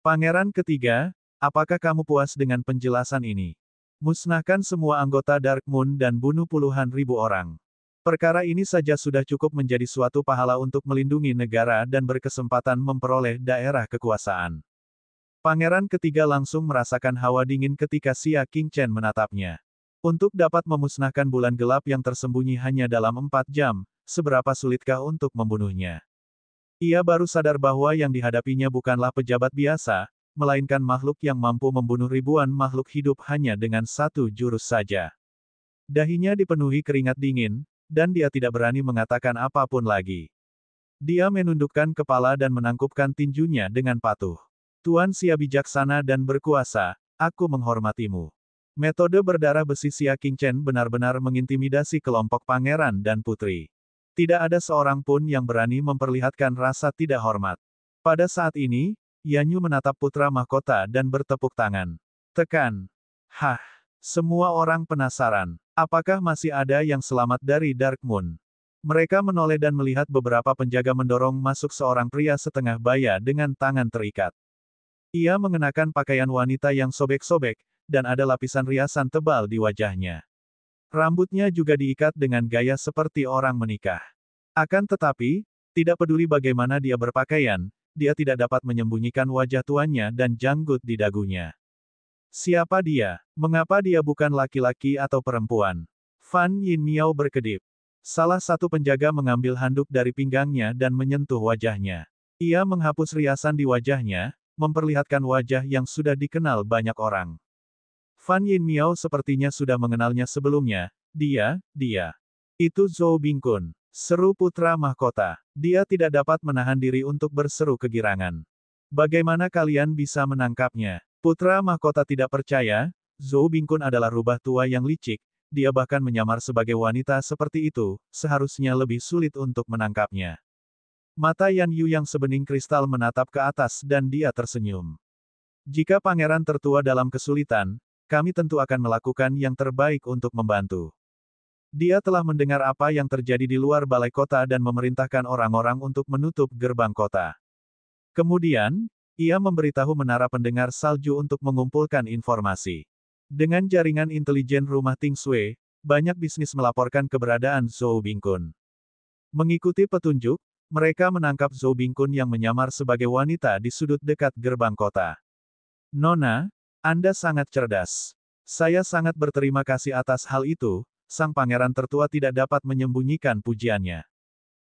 Pangeran ketiga, apakah kamu puas dengan penjelasan ini? Musnahkan semua anggota Dark Moon dan bunuh puluhan ribu orang. Perkara ini saja sudah cukup menjadi suatu pahala untuk melindungi negara dan berkesempatan memperoleh daerah kekuasaan. Pangeran ketiga langsung merasakan hawa dingin ketika Xia Qingchen menatapnya. Untuk dapat memusnahkan bulan gelap yang tersembunyi hanya dalam 4 jam, seberapa sulitkah untuk membunuhnya? Ia baru sadar bahwa yang dihadapinya bukanlah pejabat biasa, melainkan makhluk yang mampu membunuh ribuan makhluk hidup hanya dengan satu jurus saja. Dahinya dipenuhi keringat dingin, dan dia tidak berani mengatakan apapun lagi. Dia menundukkan kepala dan menangkupkan tinjunya dengan patuh. Tuan Xia bijaksana dan berkuasa, aku menghormatimu. Metode berdarah besi Xia Qingchen benar-benar mengintimidasi kelompok pangeran dan putri. Tidak ada seorang pun yang berani memperlihatkan rasa tidak hormat. Pada saat ini, Yan Yu menatap putra mahkota dan bertepuk tangan. Tekan. Hah. Semua orang penasaran. Apakah masih ada yang selamat dari Dark Moon? Mereka menoleh dan melihat beberapa penjaga mendorong masuk seorang pria setengah baya dengan tangan terikat. Ia mengenakan pakaian wanita yang sobek-sobek, dan ada lapisan riasan tebal di wajahnya. Rambutnya juga diikat dengan gaya seperti orang menikah. Akan tetapi, tidak peduli bagaimana dia berpakaian, dia tidak dapat menyembunyikan wajah tuannya dan janggut di dagunya. Siapa dia? Mengapa dia bukan laki-laki atau perempuan? Fan Yin Miao berkedip. Salah satu penjaga mengambil handuk dari pinggangnya dan menyentuh wajahnya. Ia menghapus riasan di wajahnya, memperlihatkan wajah yang sudah dikenal banyak orang. Fan Yin Miao sepertinya sudah mengenalnya sebelumnya. Dia. Itu Zhou Bingkun. Seru putra mahkota. Dia tidak dapat menahan diri untuk berseru kegirangan. Bagaimana kalian bisa menangkapnya? Putra mahkota tidak percaya, Zhou Bingkun adalah rubah tua yang licik, dia bahkan menyamar sebagai wanita seperti itu, seharusnya lebih sulit untuk menangkapnya. Mata Yan Yu yang sebening kristal menatap ke atas dan dia tersenyum. Jika pangeran tertua dalam kesulitan, kami tentu akan melakukan yang terbaik untuk membantu. Dia telah mendengar apa yang terjadi di luar balai kota dan memerintahkan orang-orang untuk menutup gerbang kota. Kemudian, ia memberitahu menara pendengar salju untuk mengumpulkan informasi. Dengan jaringan intelijen rumah Ting Sui, banyak bisnis melaporkan keberadaan Zhou Bingkun. Mengikuti petunjuk, mereka menangkap Zhou Bingkun yang menyamar sebagai wanita di sudut dekat gerbang kota. Nona, Anda sangat cerdas. Saya sangat berterima kasih atas hal itu. Sang pangeran tertua tidak dapat menyembunyikan pujiannya.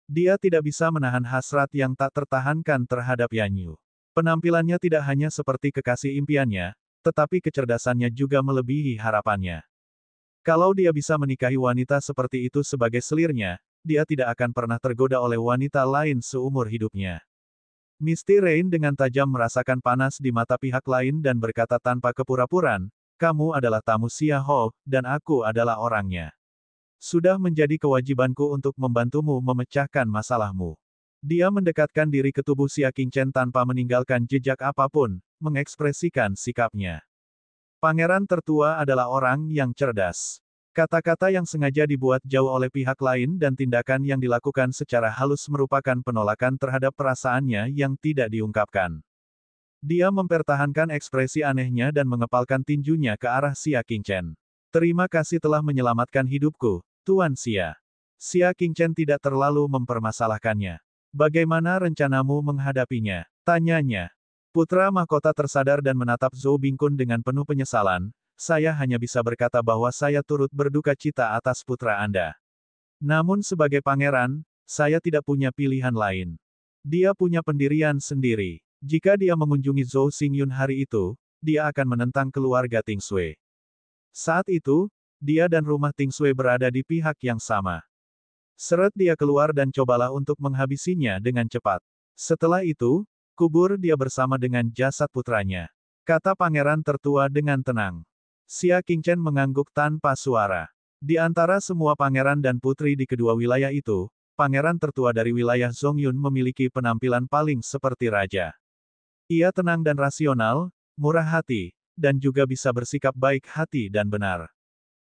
Dia tidak bisa menahan hasrat yang tak tertahankan terhadap Yan Yu. Penampilannya tidak hanya seperti kekasih impiannya, tetapi kecerdasannya juga melebihi harapannya. Kalau dia bisa menikahi wanita seperti itu sebagai selirnya, dia tidak akan pernah tergoda oleh wanita lain seumur hidupnya. Misty Rain dengan tajam merasakan panas di mata pihak lain dan berkata tanpa kepura-puraan, kamu adalah tamu Xia Hou, dan aku adalah orangnya. Sudah menjadi kewajibanku untuk membantumu memecahkan masalahmu. Dia mendekatkan diri ke tubuh Xia Qingchen tanpa meninggalkan jejak apapun, mengekspresikan sikapnya. Pangeran tertua adalah orang yang cerdas. Kata-kata yang sengaja dibuat jauh oleh pihak lain dan tindakan yang dilakukan secara halus merupakan penolakan terhadap perasaannya yang tidak diungkapkan. Dia mempertahankan ekspresi anehnya dan mengepalkan tinjunya ke arah Xia Qingchen. Terima kasih telah menyelamatkan hidupku, Tuan Xia. Xia Qingchen tidak terlalu mempermasalahkannya. Bagaimana rencanamu menghadapinya? Tanyanya. Putra mahkota tersadar dan menatap Zhou Bingkun dengan penuh penyesalan. Saya hanya bisa berkata bahwa saya turut berduka cita atas putra Anda. Namun sebagai pangeran, saya tidak punya pilihan lain. Dia punya pendirian sendiri. Jika dia mengunjungi Zhou Xingyun hari itu, dia akan menentang keluarga Ting Sui. Saat itu, dia dan rumah Ting Sui berada di pihak yang sama. Seret dia keluar dan cobalah untuk menghabisinya dengan cepat. Setelah itu, kubur dia bersama dengan jasad putranya. Kata pangeran tertua dengan tenang. Xia Qingchen mengangguk tanpa suara. Di antara semua pangeran dan putri di kedua wilayah itu, pangeran tertua dari wilayah Zongyun memiliki penampilan paling seperti raja. Ia tenang dan rasional, murah hati, dan juga bisa bersikap baik hati dan benar.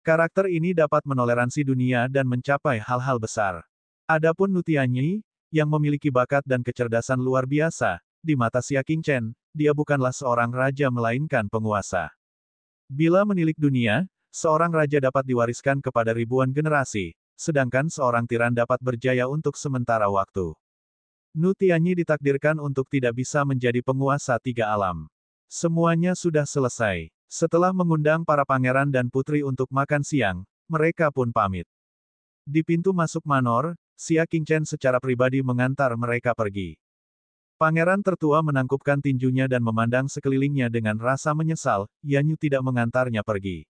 Karakter ini dapat menoleransi dunia dan mencapai hal-hal besar. Adapun Nutianyi, yang memiliki bakat dan kecerdasan luar biasa, di mata Xia Qingchen, dia bukanlah seorang raja melainkan penguasa. Bila menilik dunia, seorang raja dapat diwariskan kepada ribuan generasi, sedangkan seorang tiran dapat berjaya untuk sementara waktu. Nutianyi ditakdirkan untuk tidak bisa menjadi penguasa tiga alam. Semuanya sudah selesai. Setelah mengundang para pangeran dan putri untuk makan siang, mereka pun pamit. Di pintu masuk manor, Xia Qingchen secara pribadi mengantar mereka pergi. Pangeran tertua menangkupkan tinjunya dan memandang sekelilingnya dengan rasa menyesal, Yan Yu tidak mengantarnya pergi.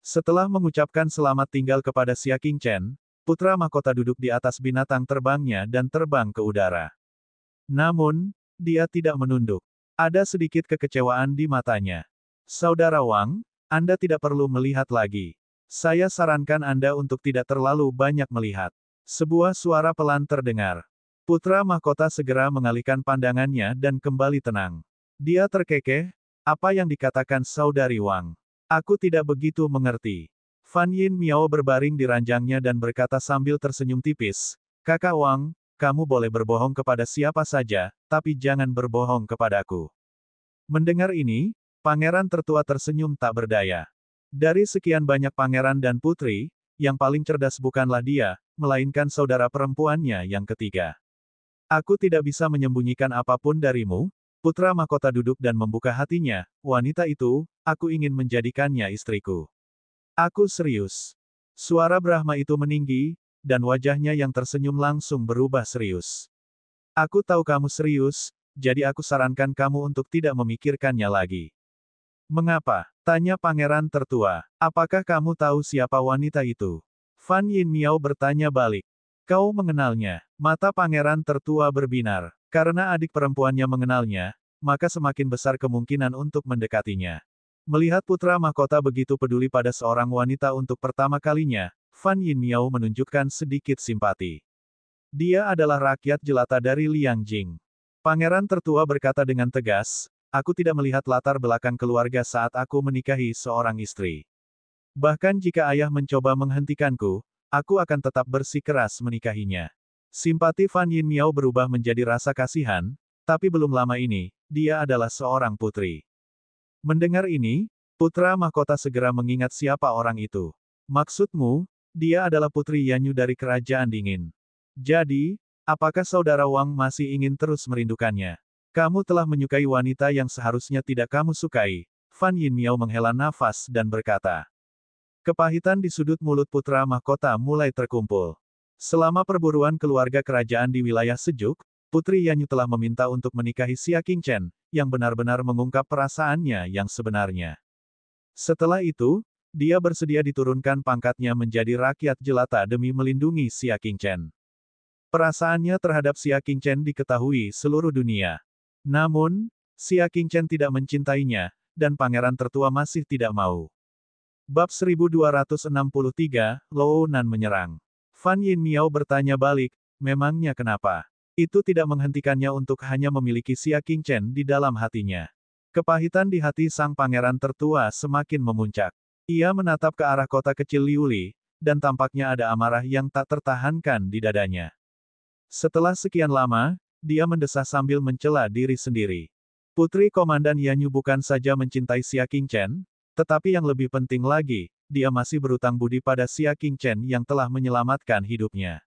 Setelah mengucapkan selamat tinggal kepada Xia Qingchen, putra mahkota duduk di atas binatang terbangnya dan terbang ke udara. Namun, dia tidak menunduk. Ada sedikit kekecewaan di matanya. Saudara Wang, Anda tidak perlu melihat lagi. Saya sarankan Anda untuk tidak terlalu banyak melihat. Sebuah suara pelan terdengar. Putra mahkota segera mengalihkan pandangannya dan kembali tenang. Dia terkekeh, apa yang dikatakan Saudari Wang? Aku tidak begitu mengerti. Fan Yin Miao berbaring di ranjangnya dan berkata sambil tersenyum tipis, Kakak Wang, kamu boleh berbohong kepada siapa saja, tapi jangan berbohong kepadaku. Mendengar ini, pangeran tertua tersenyum tak berdaya. Dari sekian banyak pangeran dan putri, yang paling cerdas bukanlah dia, melainkan saudara perempuannya yang ketiga. Aku tidak bisa menyembunyikan apapun darimu. Putra mahkota duduk dan membuka hatinya. Wanita itu, aku ingin menjadikannya istriku. Aku serius. Suara Brahma itu meninggi, dan wajahnya yang tersenyum langsung berubah serius. Aku tahu kamu serius, jadi aku sarankan kamu untuk tidak memikirkannya lagi. Mengapa? Tanya pangeran tertua. Apakah kamu tahu siapa wanita itu? Fan Yin Miao bertanya balik. Kau mengenalnya? Mata pangeran tertua berbinar. Karena adik perempuannya mengenalnya, maka semakin besar kemungkinan untuk mendekatinya. Melihat putra mahkota begitu peduli pada seorang wanita untuk pertama kalinya, Fan Yin Miao menunjukkan sedikit simpati. Dia adalah rakyat jelata dari Liang Jing. Pangeran tertua berkata dengan tegas, aku tidak melihat latar belakang keluarga saat aku menikahi seorang istri. Bahkan jika ayah mencoba menghentikanku, aku akan tetap bersikeras menikahinya. Simpati Fan Yin Miao berubah menjadi rasa kasihan, tapi belum lama ini, dia adalah seorang putri. Mendengar ini, putra mahkota segera mengingat siapa orang itu. Maksudmu, dia adalah putri Yanyu dari kerajaan dingin. Jadi, apakah saudara Wang masih ingin terus merindukannya? Kamu telah menyukai wanita yang seharusnya tidak kamu sukai. Fan Yin Miao menghela nafas dan berkata. Kepahitan di sudut mulut putra mahkota mulai terkumpul. Selama perburuan keluarga kerajaan di wilayah sejuk, Putri Yanyu telah meminta untuk menikahi Xia Qingchen, yang benar-benar mengungkap perasaannya yang sebenarnya. Setelah itu, dia bersedia diturunkan pangkatnya menjadi rakyat jelata demi melindungi Xia Qingchen. Perasaannya terhadap Xia Qingchen diketahui seluruh dunia. Namun, Xia Qingchen tidak mencintainya, dan pangeran tertua masih tidak mau. Bab 1263, Luo Nan menyerang. Fan Yin Miao bertanya balik, memangnya kenapa? Itu tidak menghentikannya untuk hanya memiliki Xia Qingchen di dalam hatinya. Kepahitan di hati sang pangeran tertua semakin memuncak. Ia menatap ke arah kota kecil Liuli, dan tampaknya ada amarah yang tak tertahankan di dadanya. Setelah sekian lama, dia mendesah sambil mencela diri sendiri. Putri Komandan Yanyu bukan saja mencintai Xia Qingchen, tetapi yang lebih penting lagi, dia masih berutang budi pada Xia Qingchen yang telah menyelamatkan hidupnya.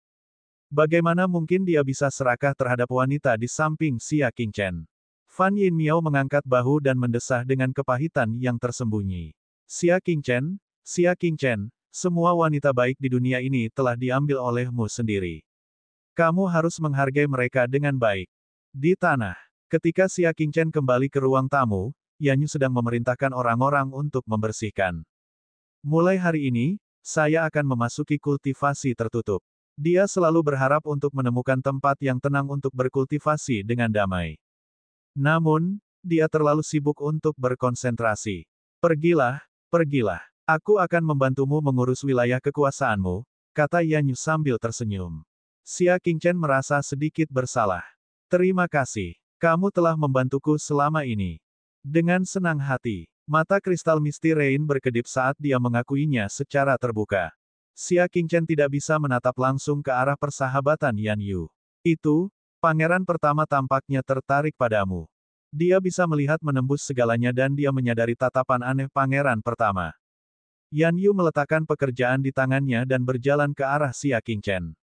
Bagaimana mungkin dia bisa serakah terhadap wanita di samping Xia Qingchen? Fan Yin Miao mengangkat bahu dan mendesah dengan kepahitan yang tersembunyi. Xia Qingchen, semua wanita baik di dunia ini telah diambil olehmu sendiri. Kamu harus menghargai mereka dengan baik. Di tanah, ketika Xia Qingchen kembali ke ruang tamu, Yanyu sedang memerintahkan orang-orang untuk membersihkan. Mulai hari ini, saya akan memasuki kultivasi tertutup. Dia selalu berharap untuk menemukan tempat yang tenang untuk berkultivasi dengan damai. Namun, dia terlalu sibuk untuk berkonsentrasi. Pergilah, pergilah. Aku akan membantumu mengurus wilayah kekuasaanmu, kata Yanyu sambil tersenyum. Xia Qingchen merasa sedikit bersalah. Terima kasih. Kamu telah membantuku selama ini. Dengan senang hati. Mata kristal Misty Rain berkedip saat dia mengakuinya secara terbuka. Xia Qingchen tidak bisa menatap langsung ke arah persahabatan Yan Yu. Itu, pangeran pertama tampaknya tertarik padamu. Dia bisa melihat menembus segalanya dan dia menyadari tatapan aneh pangeran pertama. Yan Yu meletakkan pekerjaan di tangannya dan berjalan ke arah Xia Qingchen.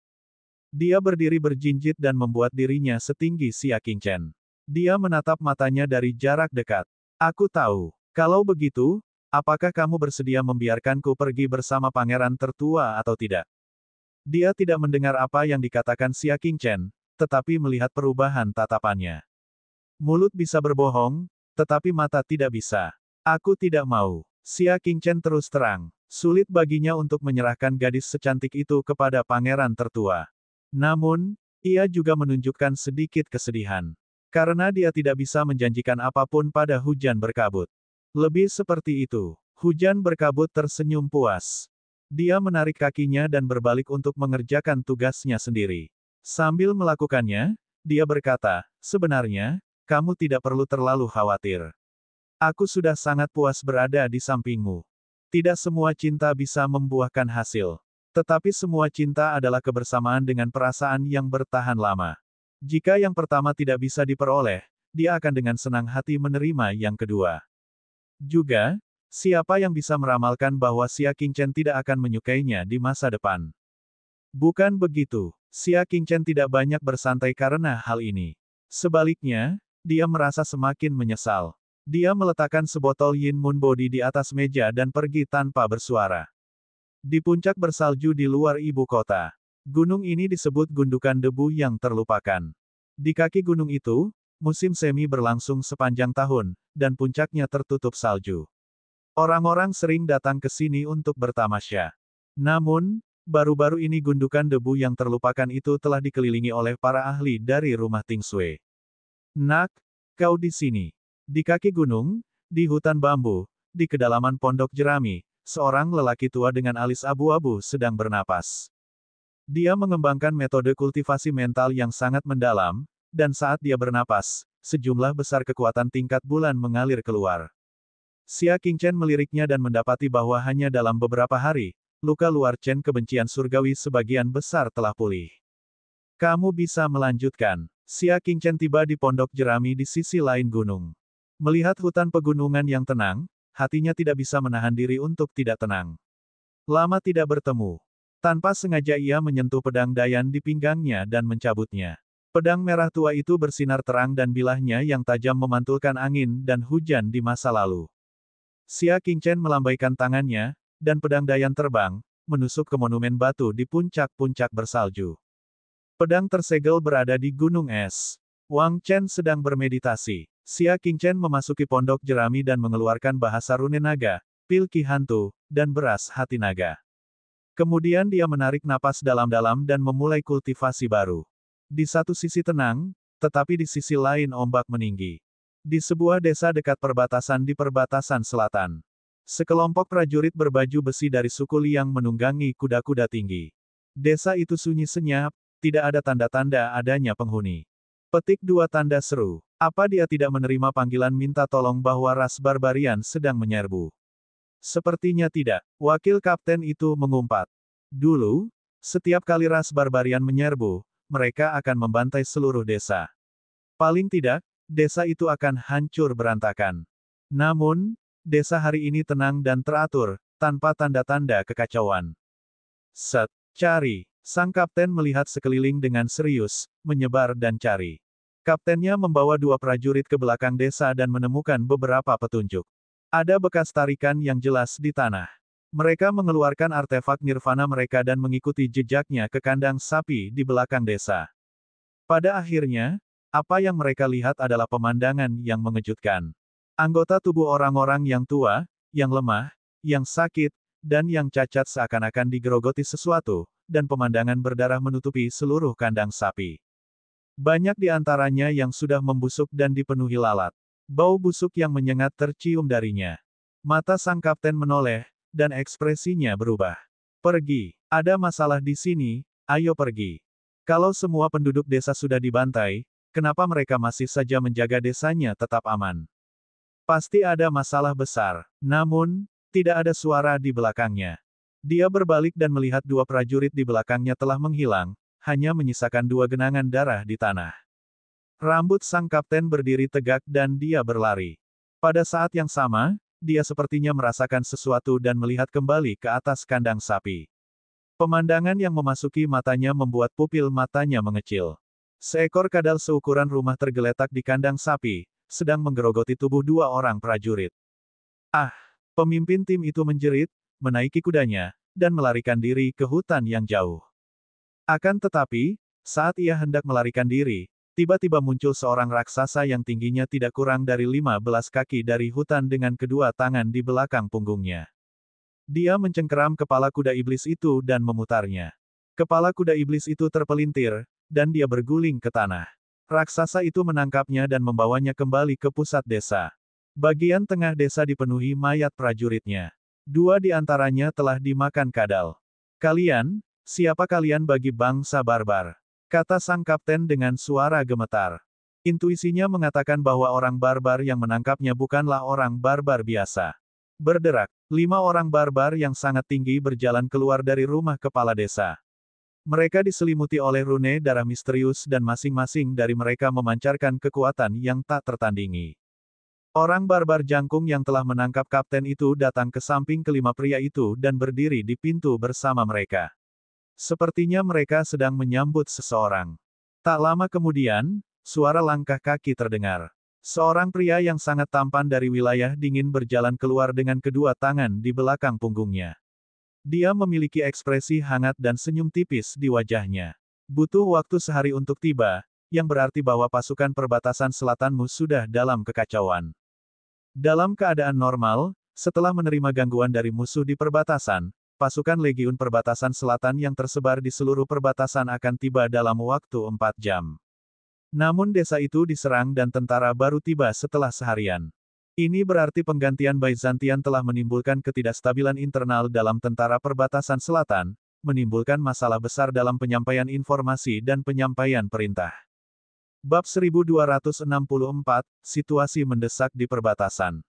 Dia berdiri berjinjit dan membuat dirinya setinggi Xia Qingchen. Dia menatap matanya dari jarak dekat. Aku tahu. Kalau begitu, apakah kamu bersedia membiarkanku pergi bersama pangeran tertua atau tidak? Dia tidak mendengar apa yang dikatakan Xia Qingchen, tetapi melihat perubahan tatapannya. Mulut bisa berbohong, tetapi mata tidak bisa. Aku tidak mau. Xia Qingchen terus terang. Sulit baginya untuk menyerahkan gadis secantik itu kepada pangeran tertua. Namun, ia juga menunjukkan sedikit kesedihan. Karena dia tidak bisa menjanjikan apapun pada hujan berkabut. Lebih seperti itu. Hujan berkabut tersenyum puas. Dia menarik kakinya dan berbalik untuk mengerjakan tugasnya sendiri. Sambil melakukannya, dia berkata, sebenarnya, kamu tidak perlu terlalu khawatir. Aku sudah sangat puas berada di sampingmu. Tidak semua cinta bisa membuahkan hasil. Tetapi semua cinta adalah kebersamaan dengan perasaan yang bertahan lama. Jika yang pertama tidak bisa diperoleh, dia akan dengan senang hati menerima yang kedua. Juga, Siapa yang bisa meramalkan bahwa Xia Qingchen tidak akan menyukainya di masa depan? Bukan begitu. Xia Qingchen tidak banyak bersantai karena hal ini. Sebaliknya, dia merasa semakin menyesal. Dia meletakkan sebotol Yin Moon Body di atas meja dan pergi tanpa bersuara. Di puncak bersalju di luar ibu kota. Gunung ini disebut gundukan debu yang terlupakan. Di kaki gunung itu, musim semi berlangsung sepanjang tahun, dan puncaknya tertutup salju. Orang-orang sering datang ke sini untuk bertamasya. Namun, baru-baru ini gundukan debu yang terlupakan itu telah dikelilingi oleh para ahli dari rumah Tingsui. Nak, kau di sini. Di kaki gunung, di hutan bambu, di kedalaman pondok jerami, seorang lelaki tua dengan alis abu-abu sedang bernapas. Dia mengembangkan metode kultivasi mental yang sangat mendalam, dan saat dia bernapas, sejumlah besar kekuatan tingkat bulan mengalir keluar. Xia Qingchen meliriknya dan mendapati bahwa hanya dalam beberapa hari, luka luar Chen kebencian surgawi sebagian besar telah pulih. Kamu bisa melanjutkan. Xia Qingchen tiba di pondok jerami di sisi lain gunung. Melihat hutan pegunungan yang tenang, hatinya tidak bisa menahan diri untuk tidak tenang. Lama tidak bertemu. Tanpa sengaja ia menyentuh pedang Dayan di pinggangnya dan mencabutnya. Pedang merah tua itu bersinar terang dan bilahnya yang tajam memantulkan angin dan hujan di masa lalu. Xia Qingchen melambaikan tangannya, dan pedang Dayan terbang, menusuk ke monumen batu di puncak-puncak bersalju. Pedang tersegel berada di gunung es. Wang Chen sedang bermeditasi. Xia Qingchen memasuki pondok jerami dan mengeluarkan bahasa rune naga, pilki hantu, dan beras hati naga. Kemudian dia menarik napas dalam-dalam dan memulai kultivasi baru. Di satu sisi tenang, tetapi di sisi lain ombak meninggi. Di sebuah desa dekat perbatasan di perbatasan selatan. Sekelompok prajurit berbaju besi dari suku Liang menunggangi kuda-kuda tinggi. Desa itu sunyi senyap, tidak ada tanda-tanda adanya penghuni. Petik 2 tanda seru. Apa dia tidak menerima panggilan minta tolong bahwa ras barbarian sedang menyerbu? Sepertinya tidak. Wakil kapten itu mengumpat. Dulu, setiap kali ras barbarian menyerbu, mereka akan membantai seluruh desa. Paling tidak, desa itu akan hancur berantakan. Namun, desa hari ini tenang dan teratur, tanpa tanda-tanda kekacauan. Set, cari. Sang kapten melihat sekeliling dengan serius, menyebar dan cari. Kaptennya membawa 2 prajurit ke belakang desa dan menemukan beberapa petunjuk. Ada bekas tarikan yang jelas di tanah. Mereka mengeluarkan artefak nirvana mereka dan mengikuti jejaknya ke kandang sapi di belakang desa. Pada akhirnya, apa yang mereka lihat adalah pemandangan yang mengejutkan. Anggota tubuh orang-orang yang tua, yang lemah, yang sakit, dan yang cacat seakan-akan digerogoti sesuatu, dan pemandangan berdarah menutupi seluruh kandang sapi. Banyak di antaranya yang sudah membusuk dan dipenuhi lalat. Bau busuk yang menyengat tercium darinya. Mata sang kapten menoleh, dan ekspresinya berubah. Pergi. Ada masalah di sini, ayo pergi. Kalau semua penduduk desa sudah dibantai, kenapa mereka masih saja menjaga desanya tetap aman? Pasti ada masalah besar. Namun, tidak ada suara di belakangnya. Dia berbalik dan melihat 2 prajurit di belakangnya telah menghilang, hanya menyisakan 2 genangan darah di tanah. Rambut sang kapten berdiri tegak dan dia berlari. Pada saat yang sama, dia sepertinya merasakan sesuatu dan melihat kembali ke atas kandang sapi. Pemandangan yang memasuki matanya membuat pupil matanya mengecil. Seekor kadal seukuran rumah tergeletak di kandang sapi, sedang menggerogoti tubuh 2 orang prajurit. Ah! Pemimpin tim itu menjerit, menaiki kudanya, dan melarikan diri ke hutan yang jauh. Akan tetapi, saat ia hendak melarikan diri, tiba-tiba muncul seorang raksasa yang tingginya tidak kurang dari 15 kaki dari hutan dengan kedua tangan di belakang punggungnya. Dia mencengkeram kepala kuda iblis itu dan memutarnya. Kepala kuda iblis itu terpelintir, dan dia berguling ke tanah. Raksasa itu menangkapnya dan membawanya kembali ke pusat desa. Bagian tengah desa dipenuhi mayat prajuritnya. 2 di antaranya telah dimakan kadal. Kalian, siapa kalian bagi bangsa barbar? Kata sang kapten dengan suara gemetar. Intuisinya mengatakan bahwa orang barbar yang menangkapnya bukanlah orang barbar biasa. Berderak, 5 orang barbar yang sangat tinggi berjalan keluar dari rumah kepala desa. Mereka diselimuti oleh rune darah misterius dan masing-masing dari mereka memancarkan kekuatan yang tak tertandingi. Orang barbar jangkung yang telah menangkap kapten itu datang ke samping kelima pria itu dan berdiri di pintu bersama mereka. Sepertinya mereka sedang menyambut seseorang. Tak lama kemudian, suara langkah kaki terdengar. Seorang pria yang sangat tampan dari wilayah dingin berjalan keluar dengan kedua tangan di belakang punggungnya. Dia memiliki ekspresi hangat dan senyum tipis di wajahnya. Butuh waktu sehari untuk tiba, yang berarti bahwa pasukan perbatasan selatanmu sudah dalam kekacauan. Dalam keadaan normal, setelah menerima gangguan dari musuh di perbatasan, pasukan Legiun Perbatasan Selatan yang tersebar di seluruh perbatasan akan tiba dalam waktu 4 jam. Namun desa itu diserang dan tentara baru tiba setelah seharian. Ini berarti penggantian Byzantian telah menimbulkan ketidakstabilan internal dalam tentara perbatasan selatan, menimbulkan masalah besar dalam penyampaian informasi dan penyampaian perintah. Bab 1264, Situasi Mendesak di Perbatasan.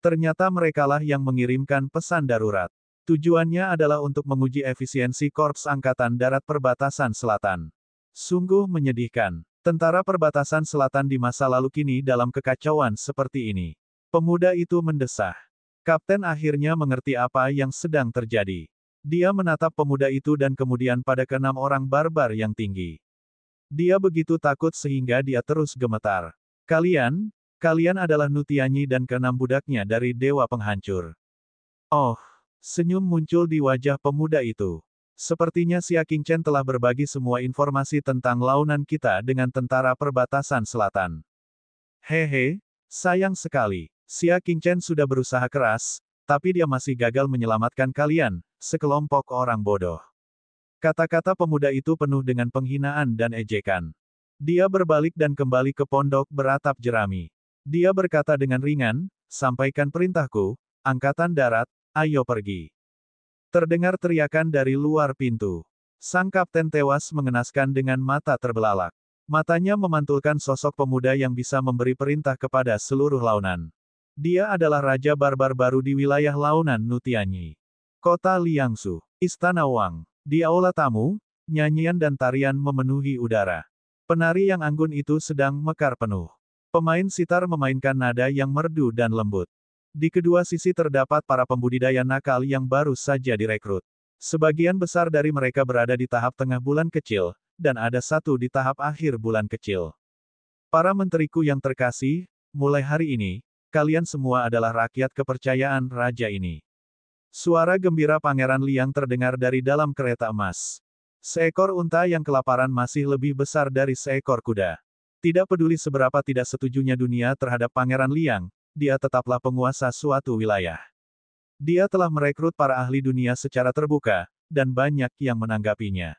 Ternyata merekalah yang mengirimkan pesan darurat. Tujuannya adalah untuk menguji efisiensi Korps Angkatan Darat Perbatasan Selatan. Sungguh menyedihkan. Tentara perbatasan selatan di masa lalu kini dalam kekacauan seperti ini. Pemuda itu mendesah. Kapten akhirnya mengerti apa yang sedang terjadi. Dia menatap pemuda itu dan kemudian pada keenam orang barbar yang tinggi. Dia begitu takut sehingga dia terus gemetar. Kalian adalah Nutianyi dan keenam budaknya dari Dewa Penghancur. Oh, senyum muncul di wajah pemuda itu. Sepertinya Xia Qingchen telah berbagi semua informasi tentang launan kita dengan tentara perbatasan selatan. Hehe, sayang sekali. Xia Qingchen sudah berusaha keras, tapi dia masih gagal menyelamatkan kalian, sekelompok orang bodoh. Kata-kata pemuda itu penuh dengan penghinaan dan ejekan. Dia berbalik dan kembali ke pondok beratap jerami. Dia berkata dengan ringan, sampaikan perintahku, Angkatan Darat, ayo pergi. Terdengar teriakan dari luar pintu. Sang kapten tewas mengenaskan dengan mata terbelalak. Matanya memantulkan sosok pemuda yang bisa memberi perintah kepada seluruh launan. Dia adalah Raja Barbar baru di wilayah launan Nutianyi. Kota Liangsu, Istana Wang. Di aula tamu, nyanyian dan tarian memenuhi udara. Penari yang anggun itu sedang mekar penuh. Pemain sitar memainkan nada yang merdu dan lembut. Di kedua sisi terdapat para pembudidaya nakal yang baru saja direkrut. Sebagian besar dari mereka berada di tahap tengah bulan kecil, dan ada satu di tahap akhir bulan kecil. Para menteriku yang terkasih, mulai hari ini, kalian semua adalah rakyat kepercayaan raja ini. Suara gembira Pangeran Liang terdengar dari dalam kereta emas. Seekor unta yang kelaparan masih lebih besar dari seekor kuda. Tidak peduli seberapa tidak setujunya dunia terhadap Pangeran Liang, dia tetaplah penguasa suatu wilayah. Dia telah merekrut para ahli dunia secara terbuka, dan banyak yang menanggapinya.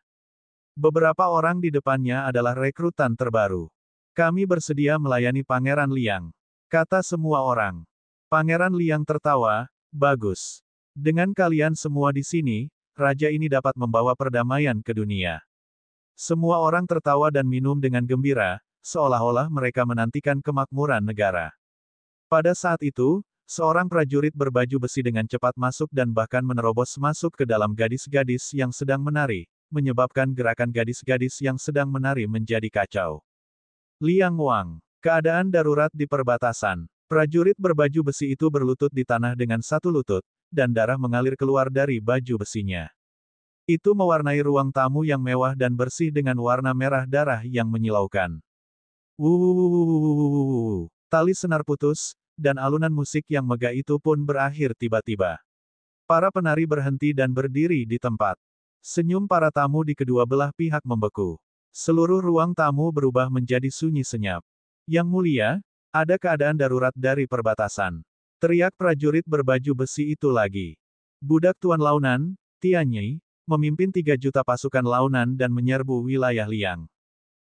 Beberapa orang di depannya adalah rekrutan terbaru. Kami bersedia melayani Pangeran Liang, kata semua orang. Pangeran Liang tertawa, bagus. Dengan kalian semua di sini, raja ini dapat membawa perdamaian ke dunia. Semua orang tertawa dan minum dengan gembira, seolah-olah mereka menantikan kemakmuran negara. Pada saat itu, seorang prajurit berbaju besi dengan cepat masuk dan bahkan menerobos masuk ke dalam gadis-gadis yang sedang menari, menyebabkan gerakan gadis-gadis yang sedang menari menjadi kacau. Liang Wang, keadaan darurat di perbatasan. Prajurit berbaju besi itu berlutut di tanah dengan satu lutut, dan darah mengalir keluar dari baju besinya. Itu mewarnai ruang tamu yang mewah dan bersih dengan warna merah darah yang menyilaukan. Wuh. Tali senar putus, dan alunan musik yang megah itu pun berakhir tiba-tiba. Para penari berhenti dan berdiri di tempat. Senyum para tamu di kedua belah pihak membeku. Seluruh ruang tamu berubah menjadi sunyi senyap. Yang mulia, ada keadaan darurat dari perbatasan. Teriak prajurit berbaju besi itu lagi. Budak Tuan Launan, Tianyi, memimpin 3 juta pasukan launan dan menyerbu wilayah Liang.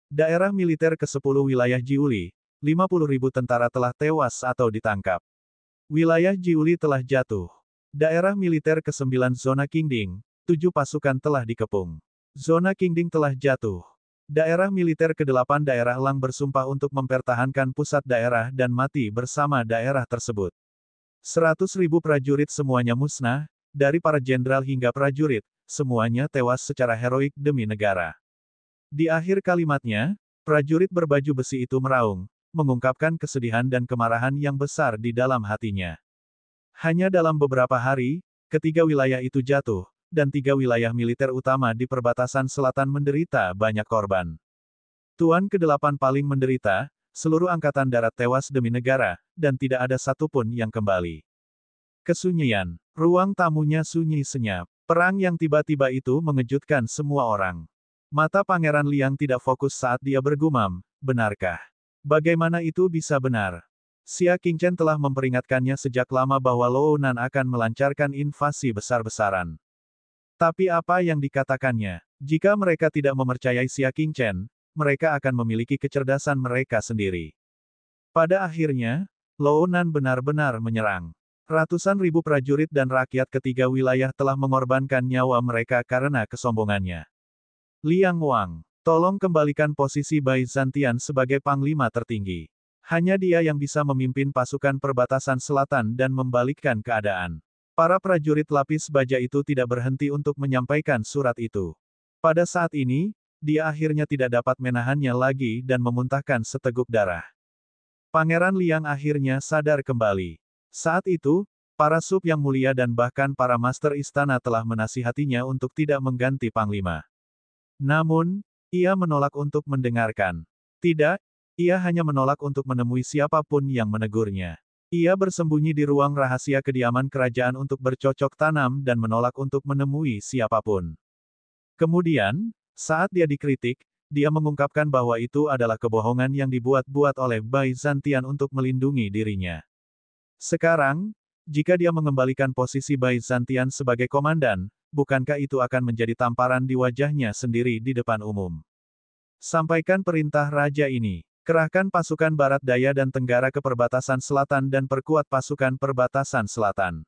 Daerah militer ke-10 wilayah Jiuli, 50.000 tentara telah tewas atau ditangkap. Wilayah Jiuli telah jatuh. Daerah militer ke-9 zona Qingding, 7 pasukan telah dikepung. Zona Qingding telah jatuh. Daerah militer ke-8 daerah Lang bersumpah untuk mempertahankan pusat daerah dan mati bersama daerah tersebut. 100.000 prajurit semuanya musnah, dari para jenderal hingga prajurit, semuanya tewas secara heroik demi negara. Di akhir kalimatnya, prajurit berbaju besi itu meraung, mengungkapkan kesedihan dan kemarahan yang besar di dalam hatinya. Hanya dalam beberapa hari, ketiga wilayah itu jatuh, dan tiga wilayah militer utama di perbatasan selatan menderita banyak korban. Tuan ke-8 paling menderita, seluruh angkatan darat tewas demi negara, dan tidak ada satupun yang kembali. Kesunyian. Ruang tamunya sunyi senyap. Perang yang tiba-tiba itu mengejutkan semua orang. Mata Pangeran Liang tidak fokus saat dia bergumam, benarkah? Bagaimana itu bisa benar? Xia Qingchen telah memperingatkannya sejak lama bahwa Luo Nan akan melancarkan invasi besar-besaran. Tapi apa yang dikatakannya? Jika mereka tidak mempercayai Xia Qingchen, mereka akan memiliki kecerdasan mereka sendiri. Pada akhirnya, Luo Nan benar-benar menyerang. Ratusan ribu prajurit dan rakyat ketiga wilayah telah mengorbankan nyawa mereka karena kesombongannya. Liang Wang, tolong kembalikan posisi Bai Zhantian sebagai panglima tertinggi. Hanya dia yang bisa memimpin pasukan perbatasan selatan dan membalikkan keadaan. Para prajurit lapis baja itu tidak berhenti untuk menyampaikan surat itu. Pada saat ini, dia akhirnya tidak dapat menahannya lagi dan memuntahkan seteguk darah. Pangeran Liang akhirnya sadar kembali. Saat itu, para sub yang mulia dan bahkan para master istana telah menasihatinya untuk tidak mengganti panglima. Namun, ia menolak untuk mendengarkan. Tidak, ia hanya menolak untuk menemui siapapun yang menegurnya. Ia bersembunyi di ruang rahasia kediaman kerajaan untuk bercocok tanam dan menolak untuk menemui siapapun. Kemudian, saat dia dikritik, dia mengungkapkan bahwa itu adalah kebohongan yang dibuat-buat oleh Bai Zhantian untuk melindungi dirinya. Sekarang, jika dia mengembalikan posisi Bai Zhantian sebagai komandan, bukankah itu akan menjadi tamparan di wajahnya sendiri di depan umum? Sampaikan perintah raja ini. Kerahkan pasukan barat daya dan tenggara ke perbatasan selatan dan perkuat pasukan perbatasan selatan.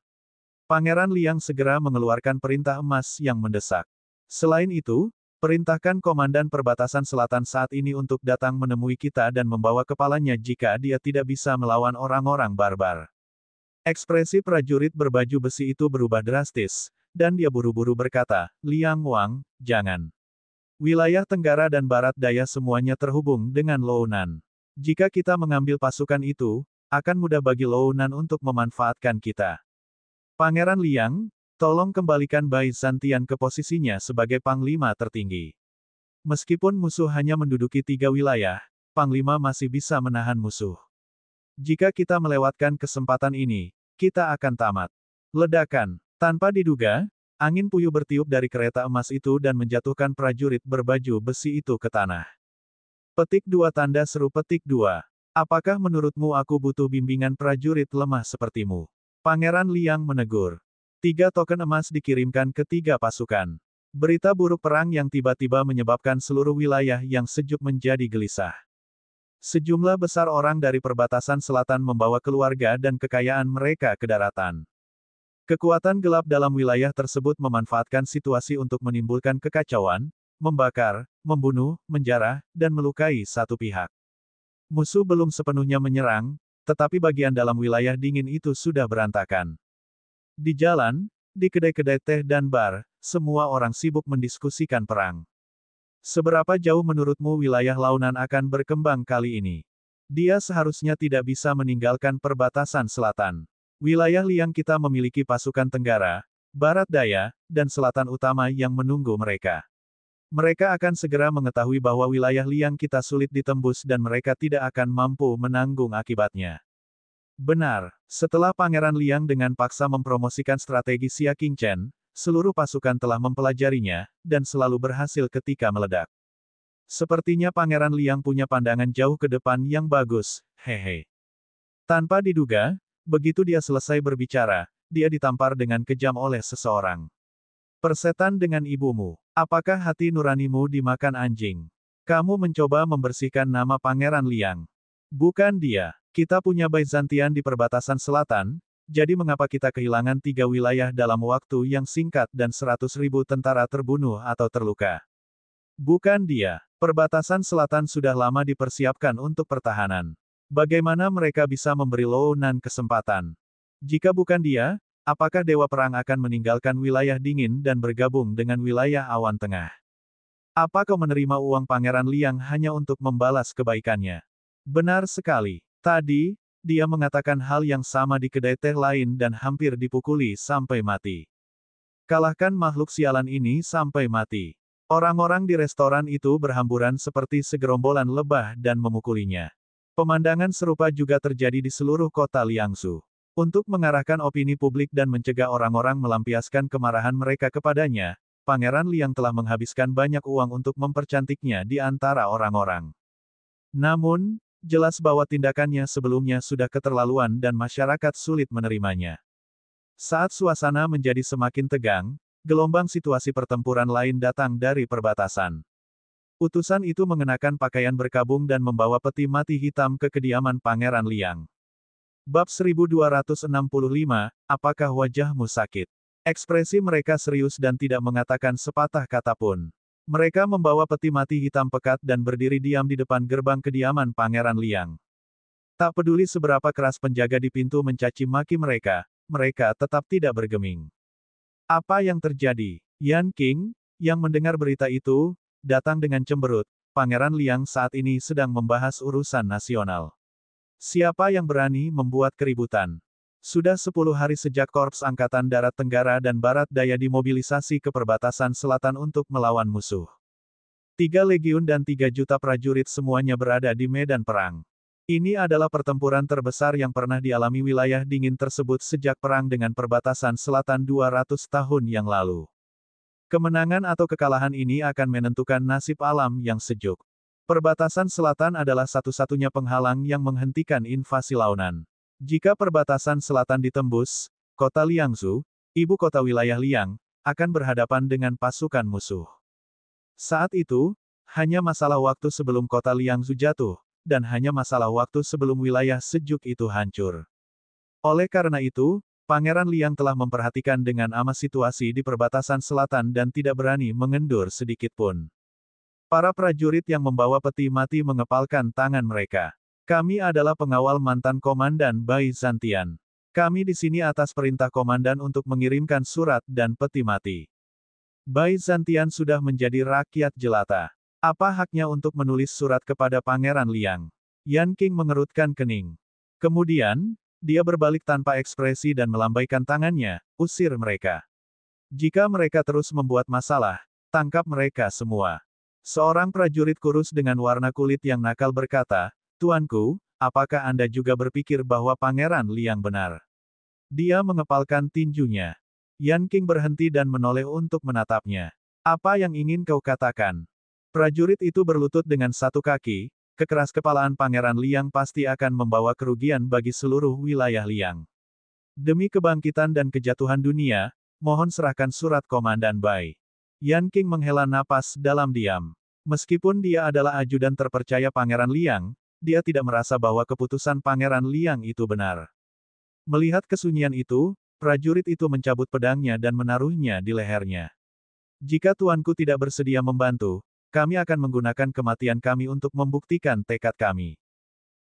Pangeran Liang segera mengeluarkan perintah emas yang mendesak. Selain itu, perintahkan komandan perbatasan selatan saat ini untuk datang menemui kita dan membawa kepalanya jika dia tidak bisa melawan orang-orang barbar. Ekspresi prajurit berbaju besi itu berubah drastis, dan dia buru-buru berkata, Liang Wang, jangan. Wilayah tenggara dan barat daya semuanya terhubung dengan Luo Nan. Jika kita mengambil pasukan itu, akan mudah bagi Luo Nan untuk memanfaatkan kita. Pangeran Liang, tolong kembalikan Bai Zhantian ke posisinya sebagai panglima tertinggi. Meskipun musuh hanya menduduki 3 wilayah, panglima masih bisa menahan musuh. Jika kita melewatkan kesempatan ini, kita akan tamat. Ledakan. Tanpa diduga, angin puyuh bertiup dari kereta emas itu dan menjatuhkan prajurit berbaju besi itu ke tanah. Petik 2 tanda seru petik 2. Apakah menurutmu aku butuh bimbingan prajurit lemah sepertimu? Pangeran Liang menegur. 3 token emas dikirimkan ke 3 pasukan. Berita buruk perang yang tiba-tiba menyebabkan seluruh wilayah yang sejuk menjadi gelisah. Sejumlah besar orang dari perbatasan selatan membawa keluarga dan kekayaan mereka ke daratan. Kekuatan gelap dalam wilayah tersebut memanfaatkan situasi untuk menimbulkan kekacauan, membakar, membunuh, menjarah, dan melukai satu pihak. Musuh belum sepenuhnya menyerang, tetapi bagian dalam wilayah dingin itu sudah berantakan. Di jalan, di kedai-kedai teh dan bar, semua orang sibuk mendiskusikan perang. Seberapa jauh menurutmu wilayah Launan akan berkembang kali ini? Dia seharusnya tidak bisa meninggalkan perbatasan selatan. Wilayah Liang kita memiliki pasukan tenggara, barat daya, dan selatan utama yang menunggu mereka. Mereka akan segera mengetahui bahwa wilayah Liang kita sulit ditembus dan mereka tidak akan mampu menanggung akibatnya. Benar, setelah Pangeran Liang dengan paksa mempromosikan strategi Xia Qingchen, seluruh pasukan telah mempelajarinya, dan selalu berhasil ketika meledak. Sepertinya Pangeran Liang punya pandangan jauh ke depan yang bagus, hehe. Tanpa diduga, begitu dia selesai berbicara, dia ditampar dengan kejam oleh seseorang. Persetan dengan ibumu, apakah hati nuranimu dimakan anjing? Kamu mencoba membersihkan nama Pangeran Liang. Bukan dia. Kita punya Bai Zhantian di perbatasan selatan, jadi mengapa kita kehilangan 3 wilayah dalam waktu yang singkat dan 100.000 tentara terbunuh atau terluka? Bukan dia. Perbatasan selatan sudah lama dipersiapkan untuk pertahanan. Bagaimana mereka bisa memberi Luo Nan kesempatan? Jika bukan dia, apakah Dewa Perang akan meninggalkan wilayah dingin dan bergabung dengan wilayah awan tengah? Apa kau menerima uang Pangeran Liang hanya untuk membalas kebaikannya? Benar sekali. Tadi, dia mengatakan hal yang sama di kedai teh lain dan hampir dipukuli sampai mati. Kalahkan makhluk sialan ini sampai mati. Orang-orang di restoran itu berhamburan seperti segerombolan lebah dan memukulinya. Pemandangan serupa juga terjadi di seluruh kota Liangsu. Untuk mengarahkan opini publik dan mencegah orang-orang melampiaskan kemarahan mereka kepadanya, Pangeran Liang telah menghabiskan banyak uang untuk mempercantiknya di antara orang-orang. Namun, jelas bahwa tindakannya sebelumnya sudah keterlaluan dan masyarakat sulit menerimanya. Saat suasana menjadi semakin tegang, gelombang situasi pertempuran lain datang dari perbatasan. Utusan itu mengenakan pakaian berkabung dan membawa peti mati hitam ke kediaman Pangeran Liang. Bab 1265, apakah wajahmu sakit? Ekspresi mereka serius dan tidak mengatakan sepatah kata pun. Mereka membawa peti mati hitam pekat dan berdiri diam di depan gerbang kediaman Pangeran Liang. Tak peduli seberapa keras penjaga di pintu mencaci maki mereka, mereka tetap tidak bergeming. Apa yang terjadi? Yan Qing, yang mendengar berita itu, datang dengan cemberut. Pangeran Liang saat ini sedang membahas urusan nasional. Siapa yang berani membuat keributan? Sudah 10 hari sejak Korps Angkatan Darat Tenggara dan Barat Daya dimobilisasi ke perbatasan selatan untuk melawan musuh. 3 legiun dan 3 juta prajurit semuanya berada di medan perang. Ini adalah pertempuran terbesar yang pernah dialami wilayah dingin tersebut sejak perang dengan perbatasan selatan 200 tahun yang lalu. Kemenangan atau kekalahan ini akan menentukan nasib alam yang sejuk. Perbatasan selatan adalah satu-satunya penghalang yang menghentikan invasi launan. Jika perbatasan selatan ditembus, kota Liangsu, ibu kota wilayah Liang, akan berhadapan dengan pasukan musuh. Saat itu, hanya masalah waktu sebelum kota Liangsu jatuh, dan hanya masalah waktu sebelum wilayah sejuk itu hancur. Oleh karena itu, Pangeran Liang telah memperhatikan dengan amat situasi di perbatasan selatan dan tidak berani mengendur sedikit pun. Para prajurit yang membawa peti mati mengepalkan tangan mereka. Kami adalah pengawal mantan Komandan Bai Zantian. Kami di sini atas perintah Komandan untuk mengirimkan surat dan peti mati. Bai Zantian sudah menjadi rakyat jelata. Apa haknya untuk menulis surat kepada Pangeran Liang? Yan Qing mengerutkan kening. Kemudian, dia berbalik tanpa ekspresi dan melambaikan tangannya, usir mereka. Jika mereka terus membuat masalah, tangkap mereka semua. Seorang prajurit kurus dengan warna kulit yang nakal berkata, Tuanku, apakah Anda juga berpikir bahwa Pangeran Liang benar? Dia mengepalkan tinjunya. Yan Qing berhenti dan menoleh untuk menatapnya. Apa yang ingin kau katakan? Prajurit itu berlutut dengan satu kaki, kekeraskepalaan Pangeran Liang pasti akan membawa kerugian bagi seluruh wilayah Liang. Demi kebangkitan dan kejatuhan dunia, mohon serahkan surat Komandan Bai. Yan Qing menghela napas dalam diam. Meskipun dia adalah ajudan terpercaya Pangeran Liang, dia tidak merasa bahwa keputusan Pangeran Liang itu benar. Melihat kesunyian itu, prajurit itu mencabut pedangnya dan menaruhnya di lehernya. Jika tuanku tidak bersedia membantu, kami akan menggunakan kematian kami untuk membuktikan tekad kami.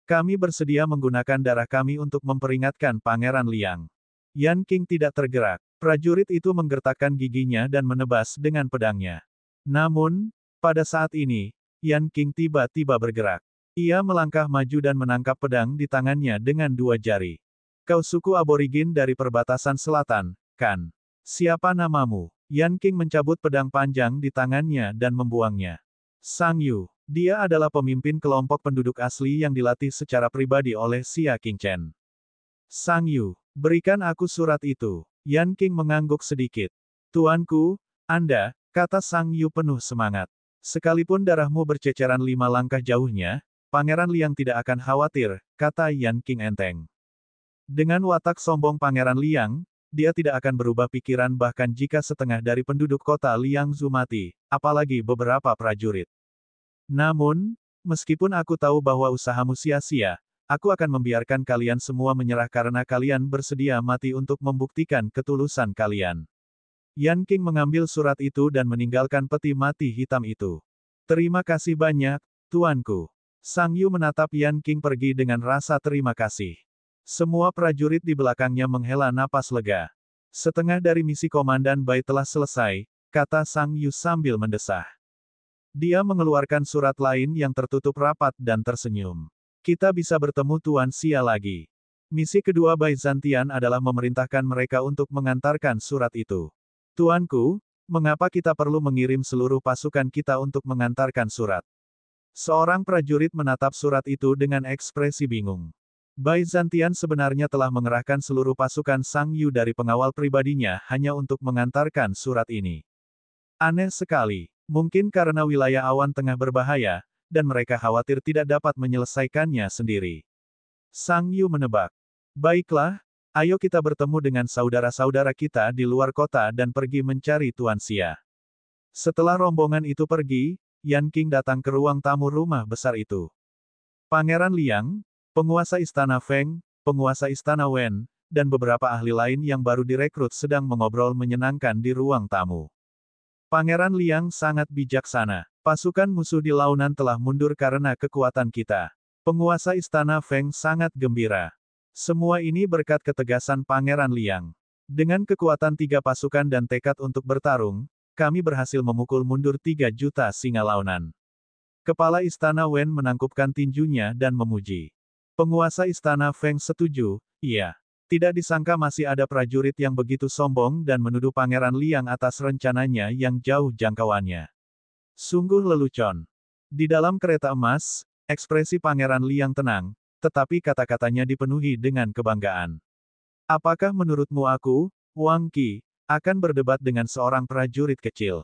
Kami bersedia menggunakan darah kami untuk memperingatkan Pangeran Liang. Yan Qing tidak tergerak. Prajurit itu menggertakkan giginya dan menebas dengan pedangnya. Namun, pada saat ini, Yan Qing tiba-tiba bergerak. Ia melangkah maju dan menangkap pedang di tangannya dengan 2 jari. Kau suku aborigin dari perbatasan selatan, kan? Siapa namamu? Yan Qing mencabut pedang panjang di tangannya dan membuangnya. Sang Yu. Dia adalah pemimpin kelompok penduduk asli yang dilatih secara pribadi oleh Xia Qingchen. Sang Yu, berikan aku surat itu. Yan Qing mengangguk sedikit. Tuanku, Anda, kata Sang Yu penuh semangat. Sekalipun darahmu berceceran 5 langkah jauhnya, Pangeran Liang tidak akan khawatir, kata Yan Qing enteng. Dengan watak sombong Pangeran Liang, dia tidak akan berubah pikiran bahkan jika setengah dari penduduk kota Liangsu mati, apalagi beberapa prajurit. Namun, meskipun aku tahu bahwa usahamu sia-sia, aku akan membiarkan kalian semua menyerah karena kalian bersedia mati untuk membuktikan ketulusan kalian. Yan Qing mengambil surat itu dan meninggalkan peti mati hitam itu. Terima kasih banyak, tuanku. Sang Yu menatap Yan Qing pergi dengan rasa terima kasih. Semua prajurit di belakangnya menghela napas lega. Setengah dari misi Komandan Bai telah selesai, kata Sang Yu sambil mendesah. Dia mengeluarkan surat lain yang tertutup rapat dan tersenyum. Kita bisa bertemu Tuan Xia lagi. Misi kedua Byzantian adalah memerintahkan mereka untuk mengantarkan surat itu. Tuanku, mengapa kita perlu mengirim seluruh pasukan kita untuk mengantarkan surat? Seorang prajurit menatap surat itu dengan ekspresi bingung. Byzantian sebenarnya telah mengerahkan seluruh pasukan Sang Yu dari pengawal pribadinya hanya untuk mengantarkan surat ini. Aneh sekali. Mungkin karena wilayah awan tengah berbahaya, dan mereka khawatir tidak dapat menyelesaikannya sendiri. Sang Yu menebak. Baiklah, ayo kita bertemu dengan saudara-saudara kita di luar kota dan pergi mencari Tuan Xia. Setelah rombongan itu pergi, Yan Qing datang ke ruang tamu rumah besar itu. Pangeran Liang, penguasa istana Feng, penguasa istana Wen, dan beberapa ahli lain yang baru direkrut sedang mengobrol menyenangkan di ruang tamu. Pangeran Liang sangat bijaksana. Pasukan musuh di launan telah mundur karena kekuatan kita. Penguasa istana Feng sangat gembira. Semua ini berkat ketegasan Pangeran Liang. Dengan kekuatan 3 pasukan dan tekad untuk bertarung, kami berhasil memukul mundur 3 juta singa launan. Kepala istana Wen menangkupkan tinjunya dan memuji. Penguasa istana Feng setuju, iya. Tidak disangka masih ada prajurit yang begitu sombong dan menuduh Pangeran Liang atas rencananya yang jauh jangkauannya. Sungguh lelucon. Di dalam kereta emas, ekspresi Pangeran Liang tenang, tetapi kata-katanya dipenuhi dengan kebanggaan. Apakah menurutmu aku, Wang Qi, akan berdebat dengan seorang prajurit kecil?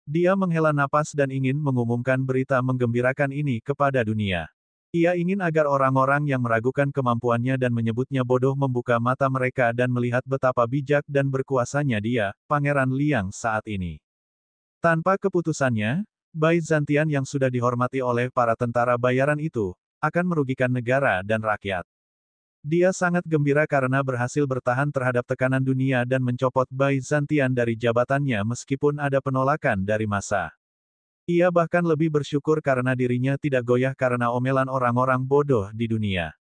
Dia menghela napas dan ingin mengumumkan berita menggembirakan ini kepada dunia. Ia ingin agar orang-orang yang meragukan kemampuannya dan menyebutnya bodoh membuka mata mereka dan melihat betapa bijak dan berkuasanya dia, Pangeran Liang saat ini. Tanpa keputusannya, Byzantian yang sudah dihormati oleh para tentara bayaran itu, akan merugikan negara dan rakyat. Dia sangat gembira karena berhasil bertahan terhadap tekanan dunia dan mencopot Byzantian dari jabatannya meskipun ada penolakan dari massa. Ia bahkan lebih bersyukur karena dirinya tidak goyah karena omelan orang-orang bodoh di dunia.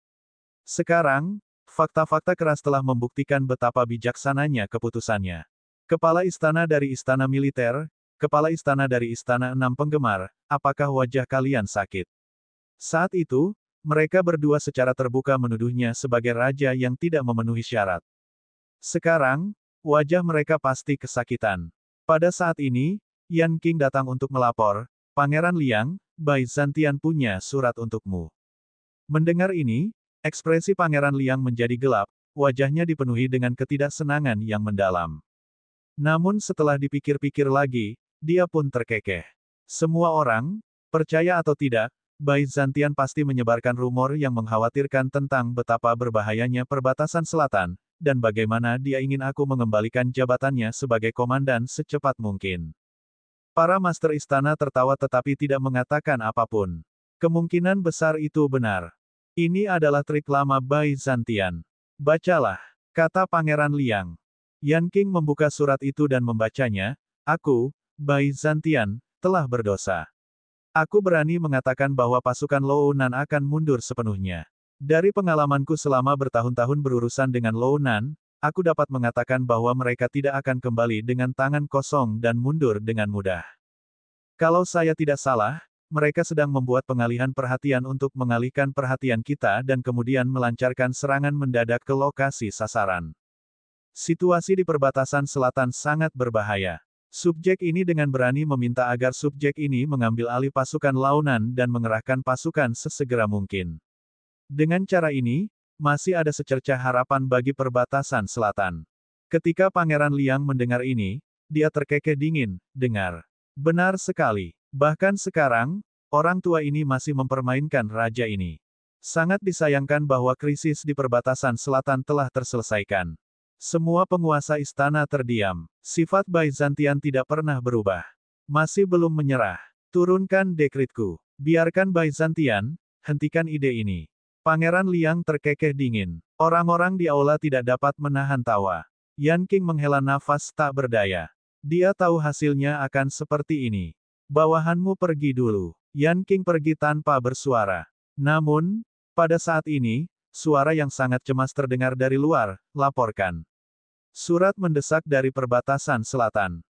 Sekarang, fakta-fakta keras telah membuktikan betapa bijaksananya keputusannya. Kepala istana dari istana militer, kepala istana dari istana 6 penggemar, apakah wajah kalian sakit? Saat itu, mereka berdua secara terbuka menuduhnya sebagai raja yang tidak memenuhi syarat. Sekarang, wajah mereka pasti kesakitan. Pada saat ini, Yan Qing datang untuk melapor, Pangeran Liang, Byzantian punya surat untukmu. Mendengar ini, ekspresi Pangeran Liang menjadi gelap, wajahnya dipenuhi dengan ketidaksenangan yang mendalam. Namun setelah dipikir-pikir lagi, dia pun terkekeh. Semua orang, percaya atau tidak, Byzantian pasti menyebarkan rumor yang mengkhawatirkan tentang betapa berbahayanya perbatasan selatan, dan bagaimana dia ingin aku mengembalikan jabatannya sebagai komandan secepat mungkin. Para master istana tertawa tetapi tidak mengatakan apapun. Kemungkinan besar itu benar. Ini adalah trik lama Byzantian. Bacalah, kata Pangeran Liang. Yan Qing membuka surat itu dan membacanya, aku, Byzantian, telah berdosa. Aku berani mengatakan bahwa pasukan Lounan akan mundur sepenuhnya. Dari pengalamanku selama bertahun-tahun berurusan dengan Lounan, aku dapat mengatakan bahwa mereka tidak akan kembali dengan tangan kosong dan mundur dengan mudah. Kalau saya tidak salah, mereka sedang membuat pengalihan perhatian untuk mengalihkan perhatian kita dan kemudian melancarkan serangan mendadak ke lokasi sasaran. Situasi di perbatasan selatan sangat berbahaya. Subjek ini dengan berani meminta agar subjek ini mengambil alih pasukan Launan dan mengerahkan pasukan sesegera mungkin. Dengan cara ini, masih ada secercah harapan bagi perbatasan selatan. Ketika Pangeran Liang mendengar ini, dia terkekeh dingin, dengar. Benar sekali. Bahkan sekarang, orang tua ini masih mempermainkan raja ini. Sangat disayangkan bahwa krisis di perbatasan selatan telah terselesaikan. Semua penguasa istana terdiam. Sifat Byzantian tidak pernah berubah. Masih belum menyerah. Turunkan dekritku. Biarkan Byzantian, hentikan ide ini. Pangeran Liang terkekeh dingin. Orang-orang di aula tidak dapat menahan tawa. Yan Qing menghela nafas tak berdaya. Dia tahu hasilnya akan seperti ini. Bawahanmu pergi dulu. Yan Qing pergi tanpa bersuara. Namun, pada saat ini, suara yang sangat cemas terdengar dari luar, laporkan. Surat mendesak dari perbatasan selatan.